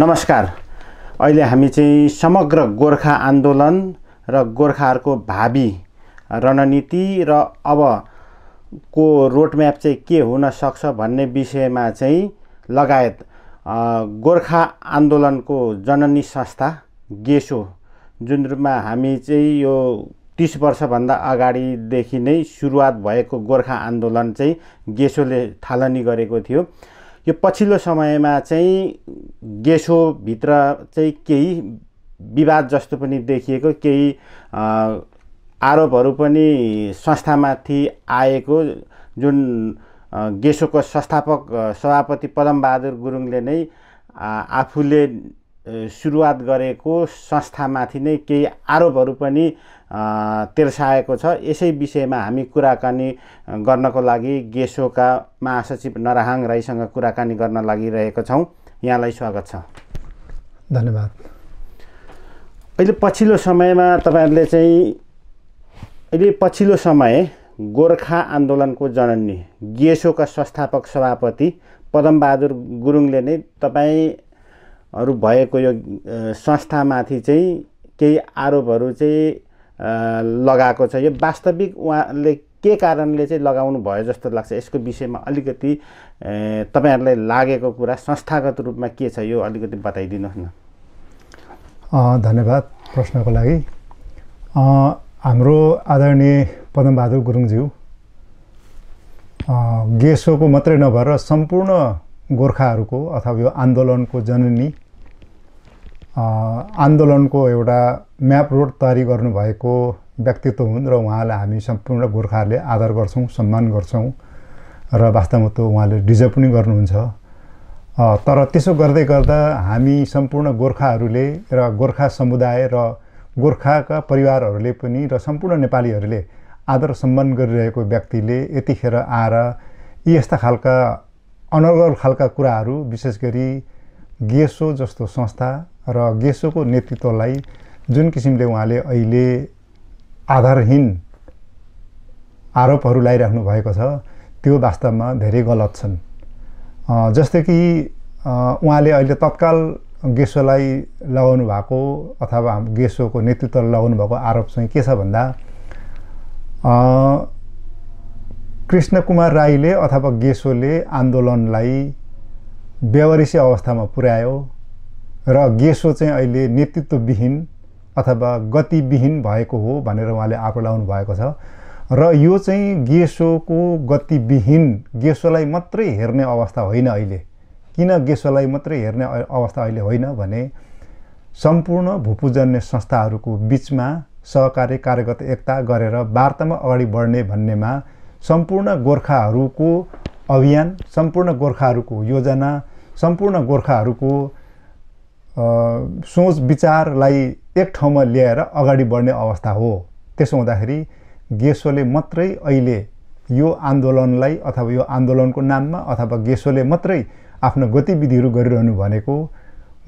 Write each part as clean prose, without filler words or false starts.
नमस्कार। अहिले हामी चाहिँ समग्र गोर्खा आन्दोलन र गोर्खाहरूको भावी रणनीति र अबको रोडम्याप चाहिँ के हुन सक्छ भन्ने विषयमा चाहिँ लगायत गोर्खा आन्दोलनको जननी संस्था गेसो, जुन रूपमा हामी चाहिँ यो 30 वर्षभन्दा अगाडिदेखि नै सुरुवात भएको गोर्खा आन्दोलन चाहिँ गेसोले थालनी गरेको थियो। यो पछिल्लो समयमा चाहिँ गेसोभित्र चाहिँ केही विवाद जस्तो पनि देखिएको, केही आरोपहरू पनि संस्थामाथि आएको, जुन गेसोको संस्थापक सभापति पदमबहादुर गुरुङले नै आफूले सुरुवात गरेको संस्थामाथि नै केही आरोपहरू पनि तिर्साएको छ। यसै विषयमा हामी कुराकानी गर्नको लागि गेसोका महासचिव नरहाङ राईसँग कुराकानी गर्न लागिरहेका छौँ। यहाँलाई स्वागत छ। धन्यवाद। अहिले पछिल्लो समय गोर्खा आन्दोलनको जननी गेसोका संस्थापक सभापति पदमबहादुर गुरुङले नै तपाईहरू भएको यो संस्थामाथि चाहिँ केही आरोपहरू चाहिँ लगाएको छ। यो वास्तविक उहाँले के कारणले चाहिँ लगाउनु भयो जस्तो लाग्छ? यसको विषयमा अलिकति तपाईहरुलाई लागेको कुरा संस्थागत रूपमा के छ यो अलिकति बताइदिनुहोस् न। धन्यवाद प्रश्नको लागि। हाम्रो आदरणीय पदमबहादुर गुरुङज्यू गेसोको मात्रै नभएर सम्पूर्ण गोर्खाहरूको अथवा यो आन्दोलनको जननी, आन्दोलनको एउटा म्याप रोड तयारी गर्नुभएको व्यक्तित्व हुन् र उहाँलाई हामी सम्पूर्ण गोर्खाहरूले आदर गर्छौँ, सम्मान गर्छौँ र वास्तवमा त उहाँले डिजर्भ पनि गर्नुहुन्छ। तर त्यसो गर्दै गर्दा हामी सम्पूर्ण गोर्खाहरूले र गोर्खा समुदाय र गोर्खाका परिवारहरूले पनि र सम्पूर्ण नेपालीहरूले आदर सम्मान गरिरहेको व्यक्तिले यतिखेर आएर यी यस्ता खालका अनर्गल खालका कुराहरू, विशेष गरी गेसो जस्तो संस्था र गेसोको नेतृत्वलाई जुन किसिमले उहाँले अहिले आधारहीन आरोपहरू लगाइराख्नु भएको छ त्यो वास्तवमा धेरै गलत छन्। जस्तै कि उहाँले अहिले तत्काल गेसोलाई लगाउनु भएको अथवा गेसोको नेतृत्वलाई लगाउनु भएको आरोप चाहिँ के छ भन्दा कृष्णकुमार राईले अथवा गेसोले आन्दोलनलाई बेवारिसी अवस्थामा पुर्यायो र गेसो चाहिँ अहिले नेतृत्वविहीन अथवा गतिविहीन भएको हो भनेर उहाँले आरोप लगाउनु भएको छ। र यो चाहिँ गेसोको गतिविहीन, गेसोलाई मात्रै हेर्ने अवस्था होइन अहिले। किन गेसोलाई मात्रै हेर्ने अवस्था अहिले होइन भने सम्पूर्ण भूपुजन्य संस्थाहरूको बिचमा सहकारी कार्यगत एकता गरेर वार्तामा अगाडि बढ्ने भन्नेमा सम्पूर्ण गोर्खाहरूको अभियान, सम्पूर्ण गोर्खाहरूको योजना, सम्पूर्ण गोर्खाहरूको सोच विचारलाई एक ठाउँमा ल्याएर अगाडि बढ्ने अवस्था हो। त्यसो हुँदाखेरि गेसोले मात्रै अहिले यो आन्दोलनलाई अथवा यो आन्दोलनको नाममा अथवा गेसोले मात्रै आफ्नो गतिविधिहरू गरिरहनु भनेको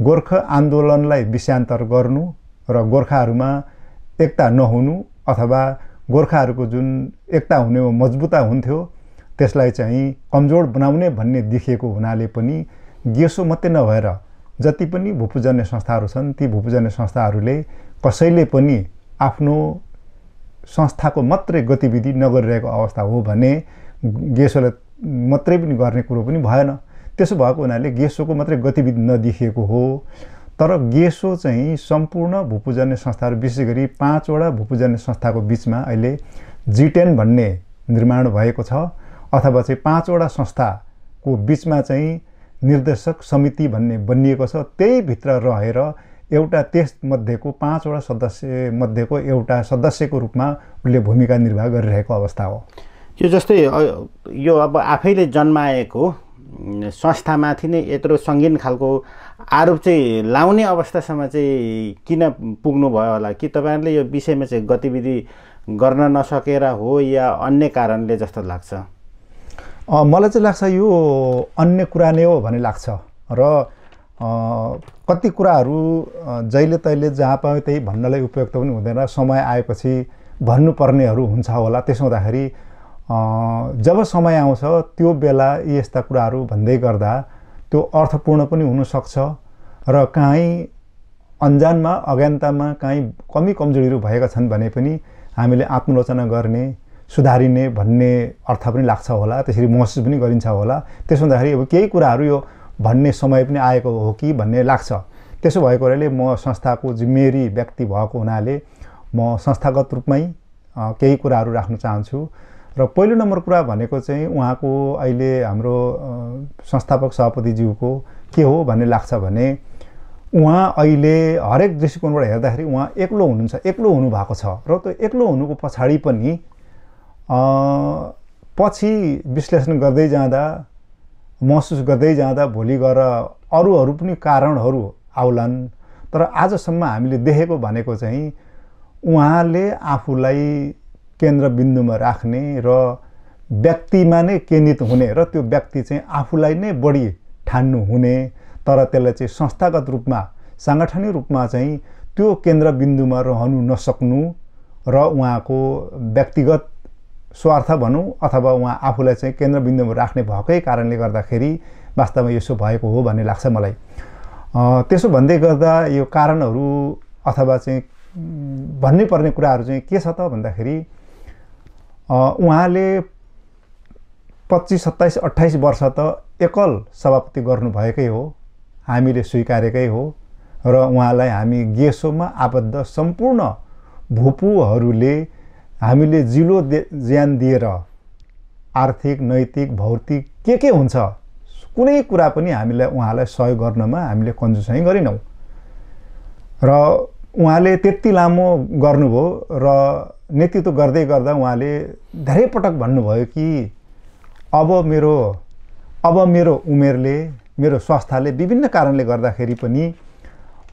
गोर्खा आन्दोलनलाई विषयान्तर गर्नु र गोर्खाहरूमा एकता नहुनु अथवा गोर्खाहरूको जुन एकता हुनेमा मजबुता हुन्थ्यो त्यसलाई चाहिँ कमजोर बनाउने भन्ने देखिएको हुनाले पनि गेसो मात्रै नभएर जति पनि भूपुजन्य संस्थाहरू छन् ती भूपुजन्य संस्थाहरूले कसैले पनि आफ्नो संस्थाको मात्रै गतिविधि नगरिरहेको अवस्था हो भने गेसोले मात्रै पनि गर्ने कुरो पनि भएन। त्यसो भएको हुनाले गेसोको मात्रै गतिविधि नदेखिएको हो। तर गेसो चाहिँ सम्पूर्ण भूपुजन्य संस्थाहरू, विशेष गरी 5 वटा भूपुजन्य संस्थाको बिचमा अहिले G10 भन्ने निर्माण भएको छ अथवा चाहिँ 5 वटा संस्थाको बिचमा चाहिँ निर्देशक समिति भन्ने बनिएको छ। त्यही भित्र रहेर एउटा त्यस मध्येको 5 वटा सदस्य मध्येको एउटा सदस्यको रूपमा उनले भूमिका निर्वाह गरिरहेको अवस्था हो। यो जस्तै यो अब आफैले जन्माएको संस्थामाथि नै यत्रो सङ्गीन खालको आरोप चाहिँ लाउने अवस्थासम्म चाहिँ किन पुग्नु भयो होला? कि तपाईहरुले यो विषयमा चाहिँ गतिविधि गर्न नसकेर हो या अन्य कारणले जस्तो लाग्छ? मलाई चाहिँ लाग्छ यो अन्य कुरा नै हो भन्ने लाग्छ र कति कुराहरू जहिले तहिले जहाँ पायो त्यही भन्नलाई उपयुक्त पनि हुँदैन, समय आएपछि भन्नुपर्नेहरू हुन्छ होला। त्यसो हुँदाखेरि जब समय आउँछ त्यो बेला यस्ता कुराहरू भन्दै गर्दा त्यो अर्थपूर्ण पनि हुन सक्छ र काहीँ अन्जानमा अज्ञानतामा काहीँ कमी कमजोरीहरू भएका छन् भने पनि हामीले आत्मलोचना गर्ने सुधारिने भन्ने अर्थ पनि लाग्छ होला, त्यसरी महसुस पनि गरिन्छ होला। त्यसो हुँदाखेरि अब केही कुराहरू यो भन्ने समय पनि आएको हो कि भन्ने लाग्छ। त्यसो भएको हुनाले म संस्थाको जिम्मेवारी व्यक्ति भएको हुनाले म संस्थागत रूपमै केही कुराहरू राख्न चाहन्छु। र पहिलो नम्बर कुरा भनेको चाहिँ उहाँको अहिले हाम्रो संस्थापक सभापतिज्यूको के हो भन्ने लाग्छ भने उहाँ अहिले हरेक दृष्टिकोणबाट हेर्दाखेरि उहाँ एक्लो हुनुहुन्छ, एक्लो हुनुभएको छ। र त्यो एक्लो हुनुको पछाडि पनि पछि विश्लेषण गर्दै जाँदा महसुस गर्दै जाँदा भोलि गएर अरूहरू पनि कारणहरू आउलान्। तर आजसम्म हामीले देखेको भनेको चाहिँ उहाँले आफूलाई केन्द्रबिन्दुमा राख्ने र व्यक्तिमा नै केन्द्रित हुने र त्यो व्यक्ति चाहिँ आफूलाई नै बढी ठान्नु हुने, तर त्यसलाई चाहिँ संस्थागत रूपमा साङ्गठनिक रूपमा चाहिँ त्यो केन्द्रबिन्दुमा रहनु नसक्नु र उहाँको व्यक्तिगत स्वार्थ भनौँ अथवा उहाँ आफूलाई चाहिँ केन्द्रबिन्दुमा राख्ने भएकै कारणले गर्दाखेरि वास्तवमा यसो भएको हो भन्ने लाग्छ मलाई। त्यसो भन्दै गर्दा यो कारणहरू अथवा चाहिँ भन्नै पर्ने कुराहरू चाहिँ के छ त भन्दाखेरि उहाँले 25, 27, 28 वर्ष त एकल सभापति गर्नुभएकै हो, हामीले स्वीकारेकै हो। र उहाँलाई हामी गेसोमा आबद्ध सम्पूर्ण भूपुहरूले हामीले जिलो ज्यान दिएर आर्थिक, नैतिक, भौतिक के हुन्छ कुनै कुरा पनि हामीलाई उहाँलाई सहयोग गर्नमा हामीले कन्जुसाइ गरेनौँ। र उहाँले त्यति लामो गर्नुभयो र नेतृत्व गर्दै गर्दा उहाँले धेरै पटक भन्नुभयो कि अब मेरो उमेरले, मेरो स्वास्थ्यले विभिन्न कारणले गर्दाखेरि पनि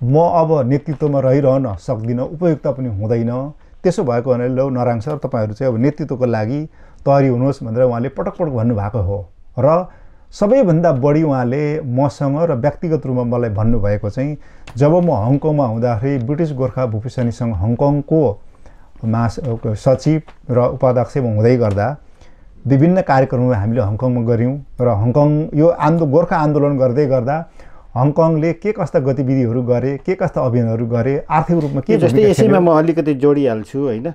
म अब नेतृत्वमा रहिरहन सक्दिनँ, उपयुक्त पनि हुँदैन। त्यसो भएको हुनाले लौ नराङ सर तपाईँहरू चाहिँ अब नेतृत्वको लागि तयारी हुनुहोस् भनेर उहाँले पटक पटक भन्नुभएको हो। र सबैभन्दा बढी उहाँले मसँग र व्यक्तिगत रूपमा मलाई भन्नुभएको चाहिँ जब म हङकङमा हुँदाखेरि ब्रिटिस गोर्खा भूपेशनी सङ्घ हङकङको सचिव र उपाध्यक्ष हुँदै गर्दा विभिन्न कार्यक्रमहरू हामीले हङकङमा गऱ्यौँ। र हङकङ यो गोर्खा आन्दोलन गर्दै गर्दा हङकङले के कस्ता गतिविधिहरू गरे, के कस्ता अभियानहरू गरे, आर्थिक रूपमा के जस्तै यसैमा म अलिकति जोडिहाल्छु होइन।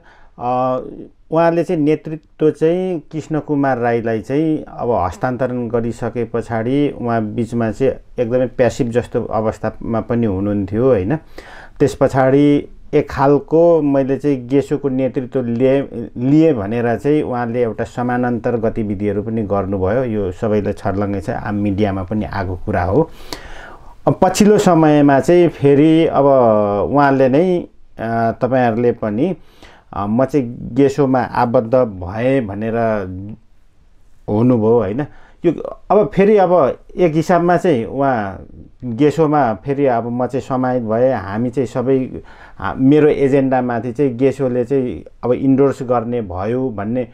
उहाँले चाहिँ नेतृत्व चाहिँ कृष्ण कुमार राईलाई चाहिँ अब हस्तान्तरण गरिसके पछाडि उहाँ बिचमा चाहिँ एकदमै प्यासिभ जस्तो अवस्थामा पनि हुनुहुन्थ्यो होइन। त्यस पछाडि एक खालको मैले चाहिँ गेसोको नेतृत्व लिएँ भनेर चाहिँ उहाँले एउटा समानान्तर गतिविधिहरू पनि गर्नुभयो। यो सबैलाई छर्लङ्गै छ, आम मिडियामा पनि आएको कुरा हो। पछिल्लो समयमा चाहिँ फेरि अब उहाँले नै तपाईँहरूले पनि म चाहिँ गेसोमा आबद्ध भएँ भनेर हुनुभयो होइन। यो अब फेरि अब एक हिसाबमा चाहिँ उहाँ गेसोमा फेरि अब म चाहिँ समाहित भएँ, हामी चाहिँ सबै मेरो एजेन्डामाथि चाहिँ गेसोले चाहिँ अब इन्डोर्स गर्ने भयो भन्ने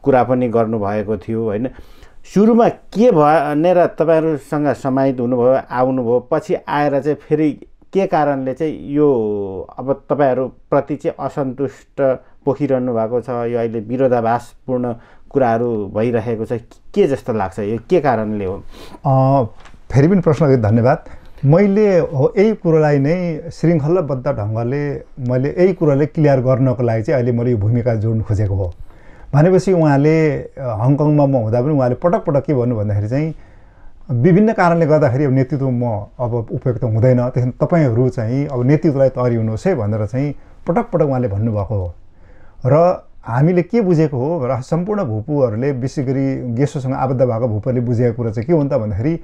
कुरा पनि गर्नुभएको थियो होइन। सुरुमा के भनेर तपाईँहरूसँग समाहित हुनुभयो, आउनुभयो, पछि आएर चाहिँ फेरि के कारणले चाहिँ यो अब तपाईँहरूप्रति चाहिँ असन्तुष्ट पोखिरहनु भएको छ, यो अहिले विरोधाभासपूर्ण कुराहरू भइरहेको छ, के जस्तो लाग्छ, यो के कारणले हो? फेरि पनि प्रश्न धन्यवाद। मैले यही कुरोलाई नै श्रृङ्खलाबद्ध ढङ्गले मैले यही कुरोलाई क्लियर गर्नको लागि चाहिँ अहिले मैले यो भूमिका जोड्नु खोजेको हो। भनेपछि उहाँले हङकङमा म हुँदा पनि उहाँले पटक पटक के भन्नु भन्दाखेरि चाहिँ विभिन्न कारणले गर्दाखेरि अब नेतृत्व म अब उपयुक्त हुँदैन, त्यसमा तपाईँहरू चाहिँ अब नेतृत्वलाई तयारी हुनुहोस् है भनेर चाहिँ पटक पटक उहाँले भन्नुभएको हो। र हामीले के बुझेको हो र सम्पूर्ण भूपुहरूले विशेष गरी गेसोसँग आबद्ध भएको भूपुहरूले बुझेको कुरा चाहिँ के हो त भन्दाखेरि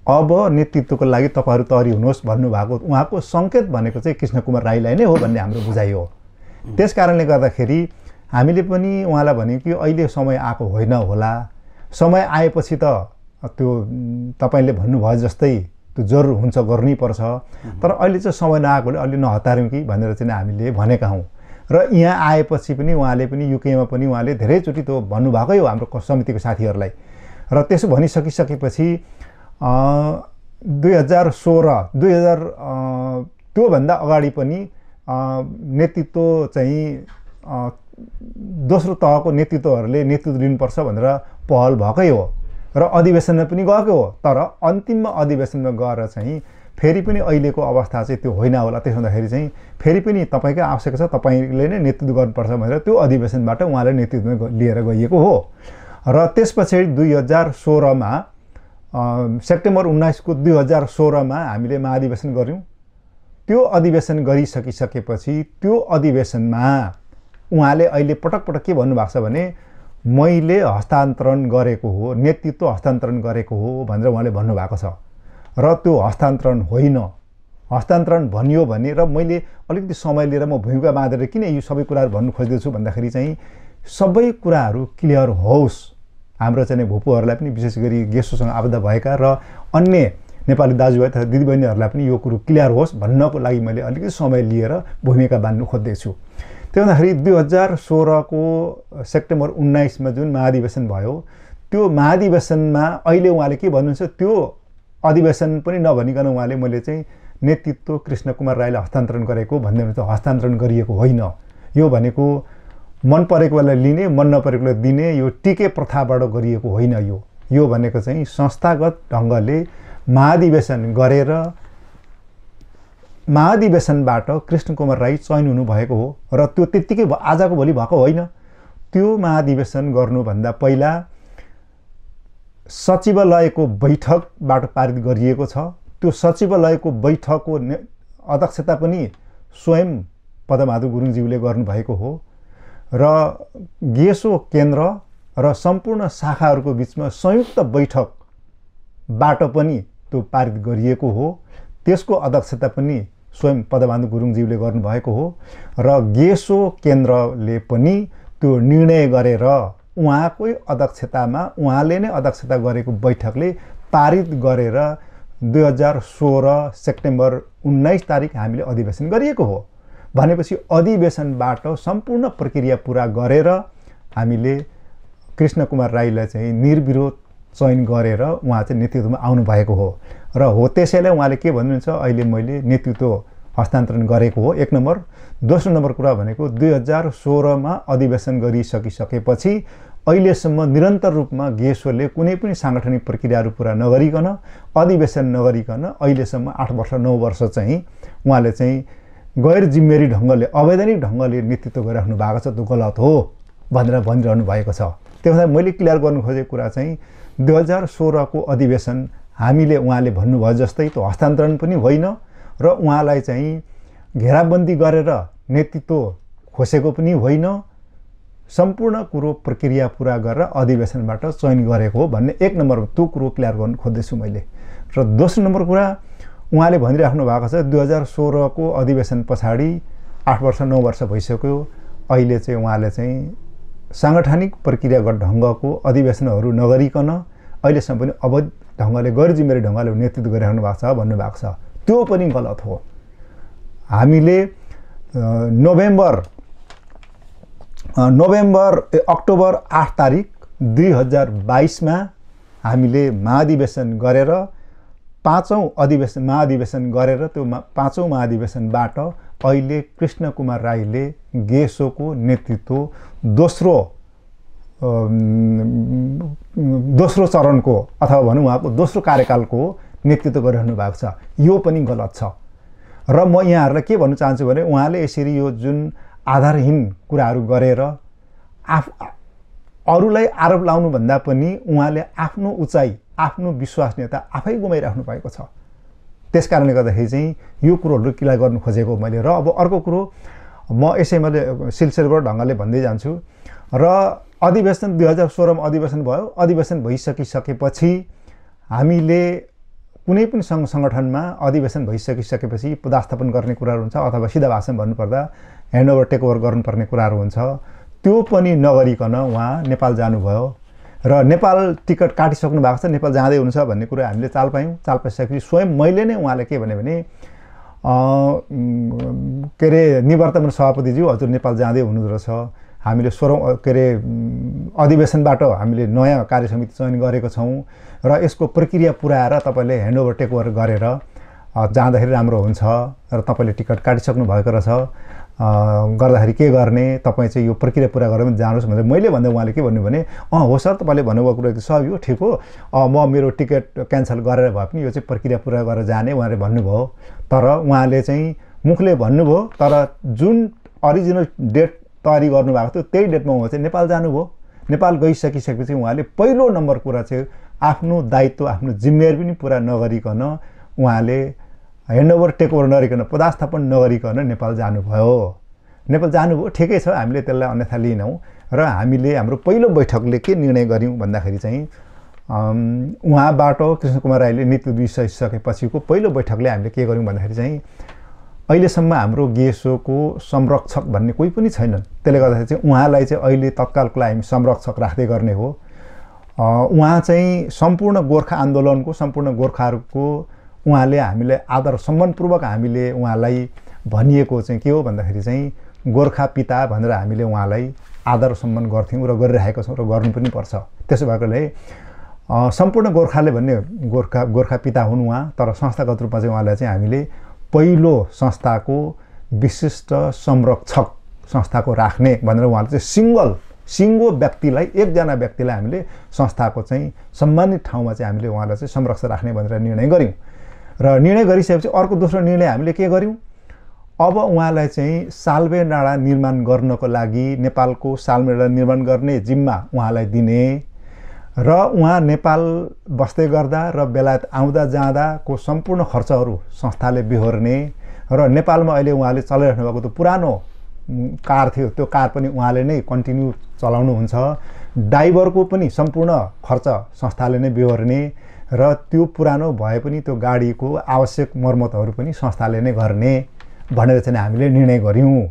अब नेतृत्वको लागि तपाईँहरू तयारी हुनुहोस् भन्नुभएको उहाँको सङ्केत भनेको चाहिँ कृष्ण कुमार राईलाई नै हो भन्ने हाम्रो बुझाइ हो। त्यस कारणले गर्दाखेरि हामीले पनि उहाँलाई भन्यौँ कि अहिले समय आएको होइन होला, समय आएपछि त त्यो तपाईँले भन्नुभयो जस्तै त्यो जरुर हुन्छ, गर्नै पर्छ, तर अहिले चाहिँ समय नआएकोले अलि नहतार्यौँ कि भनेर चाहिँ हामीले भनेका हौँ। र यहाँ आएपछि पनि उहाँले पनि युकेमा पनि उहाँले धेरैचोटि त्यो भन्नुभएकै हो हाम्रो समितिको साथीहरूलाई। र त्यसो भनिसकिसकेपछि 2016 त्योभन्दा अगाडि पनि नेतृत्व चाहिँ दोस्रो तहको नेतृत्वहरूले नेतृत्व लिनुपर्छ भनेर पहल भएकै हो र अधिवेशनमा पनि गएको हो। तर अन्तिममा अधिवेशनमा गएर चाहिँ फेरि पनि अहिलेको अवस्था चाहिँ त्यो होइन होला। त्यसो हुँदाखेरि चाहिँ फेरि पनि तपाईँकै आवश्यक छ, तपाईँले नै नेतृत्व गर्नुपर्छ भनेर त्यो अधिवेशनबाट उहाँले नेतृत्व लिएर गइएको हो। र त्यसपछि 2016मा सेप्टेम्बर 19 को 2016मा हामीले महाधिवेशन गऱ्यौँ। त्यो अधिवेशन गरिसकिसकेपछि त्यो अधिवेशनमा उहाँले अहिले पटक पटक के भन्नुभएको छ भने मैले हस्तान्तरण गरेको हो, नेतृत्व हस्तान्तरण गरेको हो भनेर उहाँले भन्नुभएको छ। र त्यो हस्तान्तरण होइन, हस्तान्तरण भनियो भने, र मैले अलिकति समय लिएर म भूमिका बाँधेर किन यो सबै कुराहरू भन्नु खोज्दैछु भन्दाखेरि चाहिँ सबै कुराहरू क्लियर होस्, हाम्रो चाहिँ भूपुहरूलाई पनि विशेष गरी गेसोसँग आबद्ध भएका र अन्य नेपाली दाजुभाइ तथा दिदीबहिनीहरूलाई पनि यो कुरो क्लियर होस् भन्नको लागि मैले अलिकति समय लिएर भूमिका बाँध्नु खोज्दैछु। त्यो हुँदाखेरि 2016 को सेप्टेम्बर 19 मा जुन महाधिवेशन भयो, त्यो महाधिवेशनमा अहिले उहाँले के भन्नुहुन्छ, त्यो अधिवेशन पनि नभनिकन उहाँले मैले चाहिँ नेतृत्व कृष्णकुमार राईलाई हस्तान्तरण गरेको भन्दै हुनुहुन्छ। हस्तान्तरण गरिएको होइन, यो भनेको मन परेको बेला लिने, मन नपरेको बेला दिने यो टिके प्रथाबाट गरिएको होइन। यो भनेको चाहिँ संस्थागत ढङ्गले महाधिवेशन गरेर महाधिवेशनबाट कृष्णकुमार राई चयन हुनुभएको हो। र त्यो त्यत्तिकै आजको भोलि भएको होइन। त्यो महाधिवेशन गर्नुभन्दा पहिला सचिवालयको बैठकबाट पारित गरिएको छ। त्यो सचिवालयको बैठकको अध्यक्षता पनि स्वयं पदमबहादुर गुरुङज्यूले गर्नुभएको हो। र गेसो केन्द्र र सम्पूर्ण शाखाहरूको बिचमा संयुक्त बैठकबाट पनि त्यो पारित गरिएको हो। त्यसको अध्यक्षता पनि स्वयं पदमबहादुर गुरुङज्यूले गर्नुभएको हो। र गेसो केन्द्रले पनि त्यो निर्णय गरेर उहाँकै अध्यक्षतामा, उहाँले नै अध्यक्षता गरेको बैठकले पारित गरेर 2016 सेप्टेम्बर 19 तारिक हामीले अधिवेशन गरिएको हो। भनेपछि अधिवेशनबाट सम्पूर्ण प्रक्रिया पुरा गरेर हामीले कृष्णकुमार राईलाई चाहिँ निर्विरोध चयन गरेर उहाँ चाहिँ नेतृत्वमा आउनुभएको हो। र हो त्यसैले उहाँले के भन्नुहुन्छ, अहिले मैले नेतृत्व हस्तान्तरण गरेको हो, एक नम्बर। दोस्रो नम्बर कुरा भनेको 2016मा अधिवेशन गरिसकिसकेपछि अहिलेसम्म निरन्तर रूपमा गेसोले कुनै पनि साङ्गठनिक प्रक्रियाहरू पुरा नगरिकन, अधिवेशन नगरिकन अहिलेसम्म 8 वर्ष 9 वर्ष चाहिँ उहाँले चाहिँ गैर जिम्मेवारी ढङ्गले, अवैधानिक ढङ्गले नेतृत्व गरिराख्नु भएको छ। त्यो गलत हो भनेर भनिरहनु भएको छ। त्यो हुँदा मैले क्लियर गर्नु खोजेको कुरा चाहिँ 2016 को अधिवेशन हामीले उहाँले भन्नुभयो जस्तै त्यो हस्तान्तरण पनि होइन र उहाँलाई चाहिँ घेराबन्दी गरेर नेतृत्व खोसेको पनि होइन। सम्पूर्ण कुरो प्रक्रिया पुरा गरेर अधिवेशनबाट चयन गरेको हो भन्ने एक नम्बर त्यो कुरो क्लियर गर्नु खोज्दैछु मैले। र दोस्रो नम्बर कुरा उहाँले भनिराख्नु भएको छ 2016 को अधिवेशन पछाडि 8 वर्ष 9 वर्ष भइसक्यो, अहिले चाहिँ उहाँले चाहिँ साङ्गठनिक प्रक्रियागत ढङ्गको अधिवेशनहरू नगरिकन अहिलेसम्म पनि अवैध ढङ्गले, गैर जिम्मेवारी ढङ्गले नेतृत्व गरिराख्नु भएको छ भन्नुभएको छ। त्यो पनि गलत हो। हामीले अक्टोबर 8 तारिक 2022 मा हामीले महाधिवेशन गरेर महाधिवेशन गरेर त्यो 5औं महाधिवेशनबाट अहिले कृष्णकुमार राईले गेसोको नेतृत्व दोस्रो चरणको अथवा भनौँ उहाँको दोस्रो कार्यकालको नेतृत्व गरिरहनु भएको छ। यो पनि गलत छ। र म यहाँहरूलाई के भन्नु चाहन्छु भने उहाँले यसरी यो जुन आधारहीन कुराहरू गरेर अरूलाई आरोप लाउनुभन्दा पनि उहाँले आफ्नो उचाइ, आफ्नो विश्वसनीयता आफै गुमाइराख्नु भएको छ। त्यसकारणले गर्दाखेरि चाहिँ यो कुरोहरू क्लियर गर्नु खोजेको मैले। र अब अर्को कुरो म यसै मैले सिलसिलाबाट ढङ्गले भन्दै जान्छु। र अधिवेशन 2016 मा अधिवेशन भयो। अधिवेशन भइसकिसकेपछि हामीले कुनै पनि सङ्गठनमा अधिवेशन भइसकिसकेपछि पदस्थापन गर्ने कुराहरू हुन्छ अथवा सिधा भाषामा भन्नुपर्दा ह्यान्डओभर टेकओभर गर्नुपर्ने कुराहरू हुन्छ। त्यो पनि नगरिकन उहाँ नेपाल जानुभयो र नेपाल टिकट काटिसक्नु भएको छ, नेपाल जाँदै हुनुहुन्छ भन्ने कुरा हामीले चाल पायौँ। चाल पाइसकेपछि स्वयं मैले नै उहाँलाई के भने के अरे निवर्तमान सभापतिज्यू हजुर नेपाल जाँदै हुनुहुँदो रहेछ, हामीले 16औं के अरे अधिवेशनबाट हामीले नयाँ कार्यसमिति चयन गरेको छौँ र यसको प्रक्रिया पुऱ्याएर तपाईँले ह्यान्डओभर टेकओभर गरेर जाँदाखेरि राम्रो हुन्छ र तपाईँले टिकट काटिसक्नु भएको रहेछ गर्दाखेरि के गर्ने, तपाईँ चाहिँ यो प्रक्रिया पुरा गरेर जानुहोस् भनेर मैले भन्दा उहाँले के भन्नु भने हो सर तपाईँले भन्नुभएको कुरा सब यो ठिक हो, म मेरो टिकट क्यान्सल गरेर भए पनि यो चाहिँ प्रक्रिया पुरा गरेर जाने उहाँले भन्नुभयो। तर उहाँले चाहिँ मुखले भन्नुभयो, तर जुन अरिजिनल डेट तयारी गर्नुभएको थियो त्यही डेटमा उहाँ चाहिँ नेपाल जानुभयो। नेपाल गइसकिसकेपछि उहाँले पहिलो नम्बर कुरा चाहिँ आफ्नो दायित्व आफ्नो जिम्मेवारी पनि पुरा नगरिकन उहाँले ह्यान्डओभर टेकओभर नगरिकन पदास्थापन नगरिकन नेपाल जानुभयो। नेपाल जानुभयो, ठिकै छ, हामीले त्यसलाई अन्यथा लिनौँ। र हामीले हाम्रो पहिलो बैठकले के निर्णय गऱ्यौँ भन्दाखेरि चाहिँ उहाँबाट कृष्ण कुमार राईले नीति दिइसकेपछिको पहिलो बैठकले हामीले के गऱ्यौँ भन्दाखेरि चाहिँ अहिलेसम्म हाम्रो गेसोको संरक्षक भन्ने कोही पनि छैनन्। त्यसले गर्दाखेरि चाहिँ उहाँलाई चाहिँ अहिले तत्कालको लागि हामी संरक्षक राख्दै गर्ने हो। उहाँ चाहिँ सम्पूर्ण गोर्खा आन्दोलनको सम्पूर्ण गोर्खाहरूको उहाँले हामीलाई आदर सम्मानपूर्वक हामीले उहाँलाई भनिएको चाहिँ के हो भन्दाखेरि चाहिँ गोर्खा पिता भनेर हामीले उहाँलाई आदर सम्मान गर्थ्यौँ र गरिरहेका छौँ र गर्नु पनि पर्छ। त्यसो भएकोले सम्पूर्ण गोर्खाले भन्ने गोर्खा पिता हुन् उहाँ, तर संस्थागत रूपमा चाहिँ उहाँलाई चाहिँ हामीले पहिलो संस्थाको विशिष्ट संरक्षक संस्थाको राख्ने भनेर उहाँले चाहिँ सिङ्गो व्यक्तिलाई एकजना व्यक्तिलाई हामीले संस्थाको चाहिँ सम्मानित ठाउँमा चाहिँ हामीले उहाँलाई चाहिँ संरक्षक राख्ने भनेर निर्णय गऱ्यौँ। र निर्णय गरिसकेपछि अर्को दोस्रो निर्णय हामीले के गऱ्यौँ, अब उहाँलाई चाहिँ साल्वे डाँडा निर्माण गर्नको लागि नेपालको साल्वे डाँडा निर्माण गर्ने जिम्मा उहाँलाई दिने र उहाँ नेपाल बस्दै गर्दा र बेलायत आउँदा जाँदाको सम्पूर्ण खर्चहरू संस्थाले बिहोर्ने र नेपालमा अहिले उहाँले चलाइराख्नु भएको त्यो पुरानो कार थियो त्यो कार पनि उहाँले नै कन्टिन्यू चलाउनुहुन्छ। ड्राइभरको पनि सम्पूर्ण खर्च संस्थाले नै बिहोर्ने र त्यो पुरानो भए पनि त्यो गाडीको आवश्यक मर्मतहरू पनि संस्थाले नै गर्ने भनेर चाहिँ हामीले निर्णय गऱ्यौँ।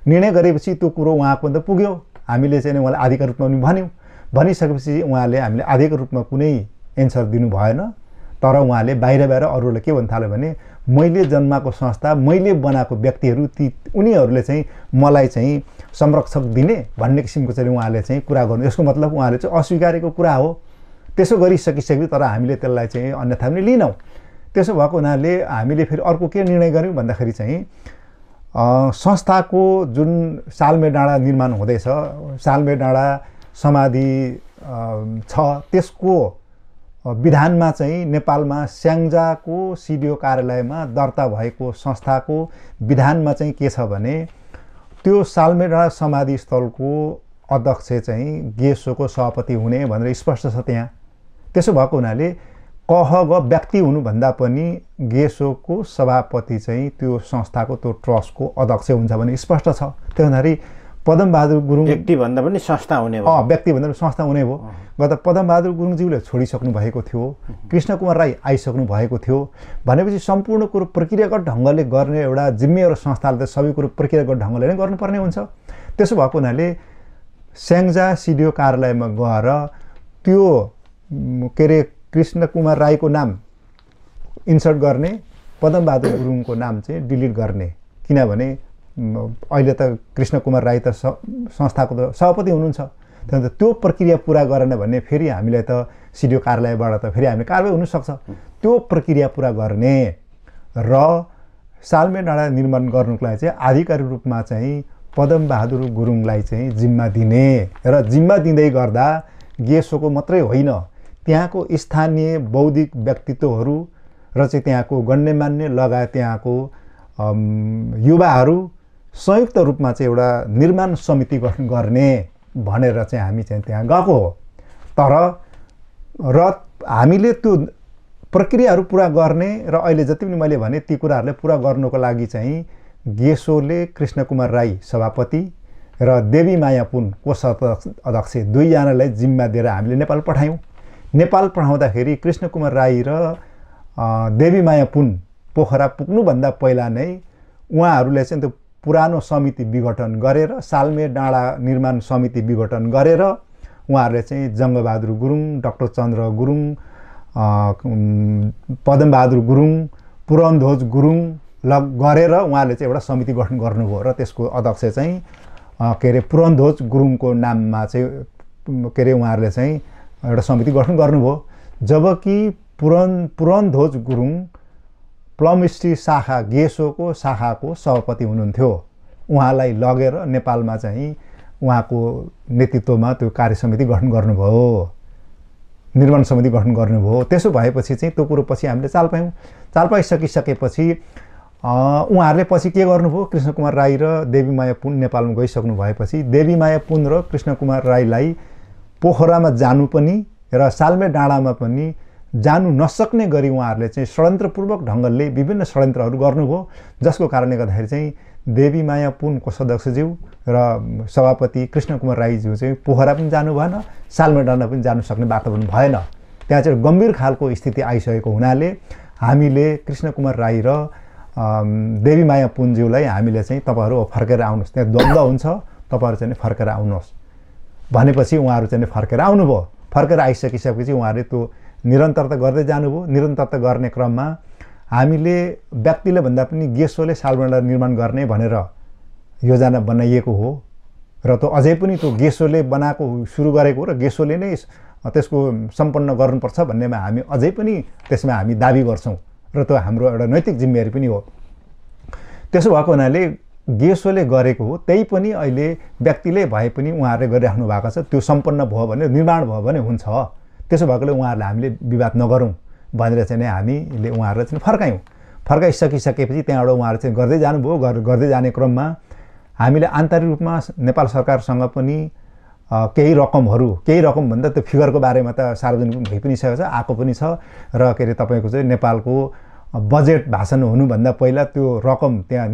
निर्णय गरेपछि त्यो कुरो उहाँको त पुग्यो। हामीले चाहिँ उहाँलाई आधिकारिक रूपमा पनि भन्यौँ। भनिसकेपछि उहाँले हामीले आधिकारिक रूपमा कुनै एन्सर दिनु भएन। तर उहाँले बाहिर अरूलाई के भन्न थाल्यो भने मैले जन्माएको संस्था मैले बनाएको व्यक्तिहरू उनीहरूले चाहिँ मलाई चाहिँ संरक्षक दिने भन्ने किसिमको चाहिँ उहाँले चाहिँ कुरा गर्नु। यसको मतलब उहाँले चाहिँ अस्वीकारेको कुरा हो। त्यसो गरिसकिसकेपछि तर हामीले त्यसलाई चाहिँ अन्यथा पनि लिनौँ। त्यसो भएको हुनाले हामीले फेरि अर्को के निर्णय गऱ्यौँ भन्दाखेरि चाहिँ संस्थाको जुन साल्मे डाँडा निर्माण हुँदैछ, साल्मे डाँडा समाधि छ, त्यसको विधानमा चाहिँ नेपालमा स्याङ्जाको सिडिओ कार्यालयमा दर्ता भएको संस्थाको विधानमा चाहिँ के छ भने त्यो साल्मे डाँडा समाधि स्थलको अध्यक्ष चाहिँ गेसोको सभापति हुने भनेर स्पष्ट छ त्यहाँ। त्यसो भएको हुनाले कह व्यक्ति हुनुभन्दा पनि गेसोको सभापति चाहिँ त्यो संस्थाको त्यो ट्रस्टको अध्यक्ष हुन्छ भने स्पष्ट छ। त्यो हुँदाखेरि पदमबहादुर गुरुङ व्यक्ति भन्दा पनि संस्था हुने भयो। व्यक्ति भन्दा पनि संस्था हुने भयो। गत पदमबहादुर गुरुङज्यूले छोडिसक्नु भएको थियो, कृष्ण कुमार राई आइसक्नु भएको थियो भनेपछि सम्पूर्ण कुरो प्रक्रियागत ढङ्गले गर्ने एउटा जिम्मेवार संस्थाले त सबै कुरो प्रक्रियागत ढङ्गले नै गर्नुपर्ने हुन्छ। त्यसो भएको हुनाले स्याङ्जा सिडिओ कार्यालयमा गएर त्यो के अरे कृष्ण कुमार राईको नाम इन्सर्ट गर्ने, पदमबहादुर गुरुङको नाम चाहिँ डिलिट गर्ने। किनभने अहिले त कृष्ण कुमार राई त संस्थाको त सभापति हुनुहुन्छ। त्यहाँदेखि त्यो प्रक्रिया पुरा गरेन भने फेरि हामीलाई त सिडिओ कार्यालयबाट त फेरि हामीले कारबाही हुनसक्छ। त्यो प्रक्रिया पुरा गर्ने र साल्मे डाँडा निर्माण गर्नुको लागि चाहिँ आधिकारिक रूपमा चाहिँ पदमबहादुर गुरुङलाई चाहिँ जिम्मा दिने र जिम्मा दिँदै गर्दा गेसोको मात्रै होइन त्यहाँको स्थानीय बौद्धिक व्यक्तित्वहरू र चाहिँ त्यहाँको गण्यमान्य लगायत त्यहाँको युवाहरू संयुक्त रूपमा चाहिँ एउटा निर्माण समिति गठन गर्ने भनेर चाहिँ हामी चाहिँ त्यहाँ गएको हो। तर र हामीले त्यो प्रक्रियाहरू पुरा गर्ने र अहिले जति पनि मैले भने ती कुराहरूलाई पुरा गर्नको लागि चाहिँ गेसोले कृष्ण कुमार राई सभापति र देवी माया पुन कोष अध्यक्ष दुईजनालाई जिम्मा दिएर हामीले नेपाल पठायौँ। नेपाल पठाउँदाखेरि कृष्ण कुमार राई र देवी माया पुन पोखरा पुग्नुभन्दा पहिला नै उहाँहरूले चाहिँ त्यो पुरानो समिति विघटन गरेर साल्मे डाँडा निर्माण समिति विघटन गरेर उहाँहरूले चाहिँ जङ्गबहादुर गुरुङ, डाक्टर चन्द्र गुरुङ, पदमबहादुर गुरुङ, पुरनध्वज गुरुङ गरेर उहाँले चाहिँ एउटा समिति गठन गर्नुभयो र त्यसको अध्यक्ष चाहिँ के अरे पुरनध्वज गुरुङको नाममा चाहिँ के अरे उहाँहरूले चाहिँ एउटा समिति गठन गर्नुभयो। जबकि पुरनध्वज गुरुङ प्लम स्ट्री शाखा गेसोको शाखाको सभापति हुनुहुन्थ्यो। उहाँलाई लगेर नेपालमा चाहिँ उहाँको नेतृत्वमा त्यो कार्य समिति गठन गर्नुभयो, निर्माण समिति गठन गर्नुभयो। त्यसो भएपछि चाहिँ त्यो कुरो पछि हामीले चाल पायौँ। चाल पाइसकिसकेपछि उहाँहरूले पछि के गर्नुभयो, कृष्णकुमार राई र देवीमाया पुन नेपालमा गइसक्नु भएपछि देवीमाया पुन र कृष्णकुमार राईलाई पोखरामा जानु पनि र सालमे डाँडामा पनि जानु नसक्ने गरी उहाँहरूले चाहिँ षड्यन्त्रपूर्वक ढङ्गले विभिन्न षड्यन्त्रहरू गर्नुभयो, जसको कारणले गर्दाखेरि चाहिँ देवीमाया पुनको सदस्यज्यू र सभापति कृष्णकुमार राईज्यू चाहिँ पोखरा पनि जानु भएन, सालमे डाँडा पनि जानु सक्ने बाटो पनि भएन। त्यहाँ चाहिँ गम्भीर खालको स्थिति आइसकेको हुनाले हामीले कृष्णकुमार राई र देवीमाया पुनज्यूलाई हामीले चाहिँ तपाईँहरू फर्केर आउनुहोस्, त्यहाँ द्वन्द्व हुन्छ, तपाईँहरू चाहिँ फर्केर आउनुहोस् भनेपछि उहाँहरू चाहिँ फर्केर आउनुभयो। फर्केर आइसकिसकेपछि उहाँहरूले त्यो निरन्तरता गर्दै जानुभयो। निरन्तरता गर्ने क्रममा हामीले व्यक्तिले भन्दा पनि गेसोले सालमेडा निर्माण गर्ने भनेर योजना बनाइएको हो र त्यो अझै पनि त्यो गेसोले बनाएको सुरु गरेको हो र गेसोले नै त्यसको सम्पन्न गर्नुपर्छ भन्नेमा हामी अझै पनि त्यसमा हामी दाबी गर्छौँ र त्यो हाम्रो एउटा नैतिक जिम्मेवारी पनि हो। त्यसो भएको हुनाले गेसोले गरेको हो, त्यही पनि अहिले व्यक्तिले भए पनि उहाँहरूले गरिराख्नु भएको छ, त्यो सम्पन्न भयो भने निर्माण भयो भने हुन्छ। त्यसो भएकोले उहाँहरूलाई हामीले विवाद नगरौँ भनेर चाहिँ हामीले उहाँहरूलाई चाहिँ फर्कायौँ। फर्काइसकिसकेपछि त्यहाँबाट उहाँहरू चाहिँ गर्दै जानुभयो। गर्दै जाने क्रममा हामीले आन्तरिक रूपमा नेपाल सरकारसँग पनि केही रकम भन्दा त्यो फिगरको बारेमा त सार्वजनिक भइ पनि सकेको छ, आएको पनि छ र के अरे तपाईँको चाहिँ नेपालको बजेट भाषण हुनुभन्दा पहिला त्यो रकम त्यहाँ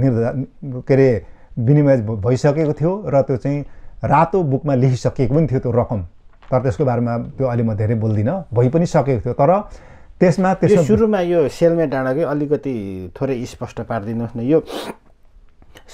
के अरे विनिमय भइसकेको थियो र त्यो चाहिँ रातो बुकमा लेखिसकेको पनि थियो त्यो रकम। तर त्यसको बारेमा त्यो अलि म धेरै बोल्दिनँ, भइ पनि सकेको थियो। तर त्यसमा सुरुमा यो सेल्मे डाँडाकै अलिकति थोरै स्पष्ट पारिदिनुहोस् न। यो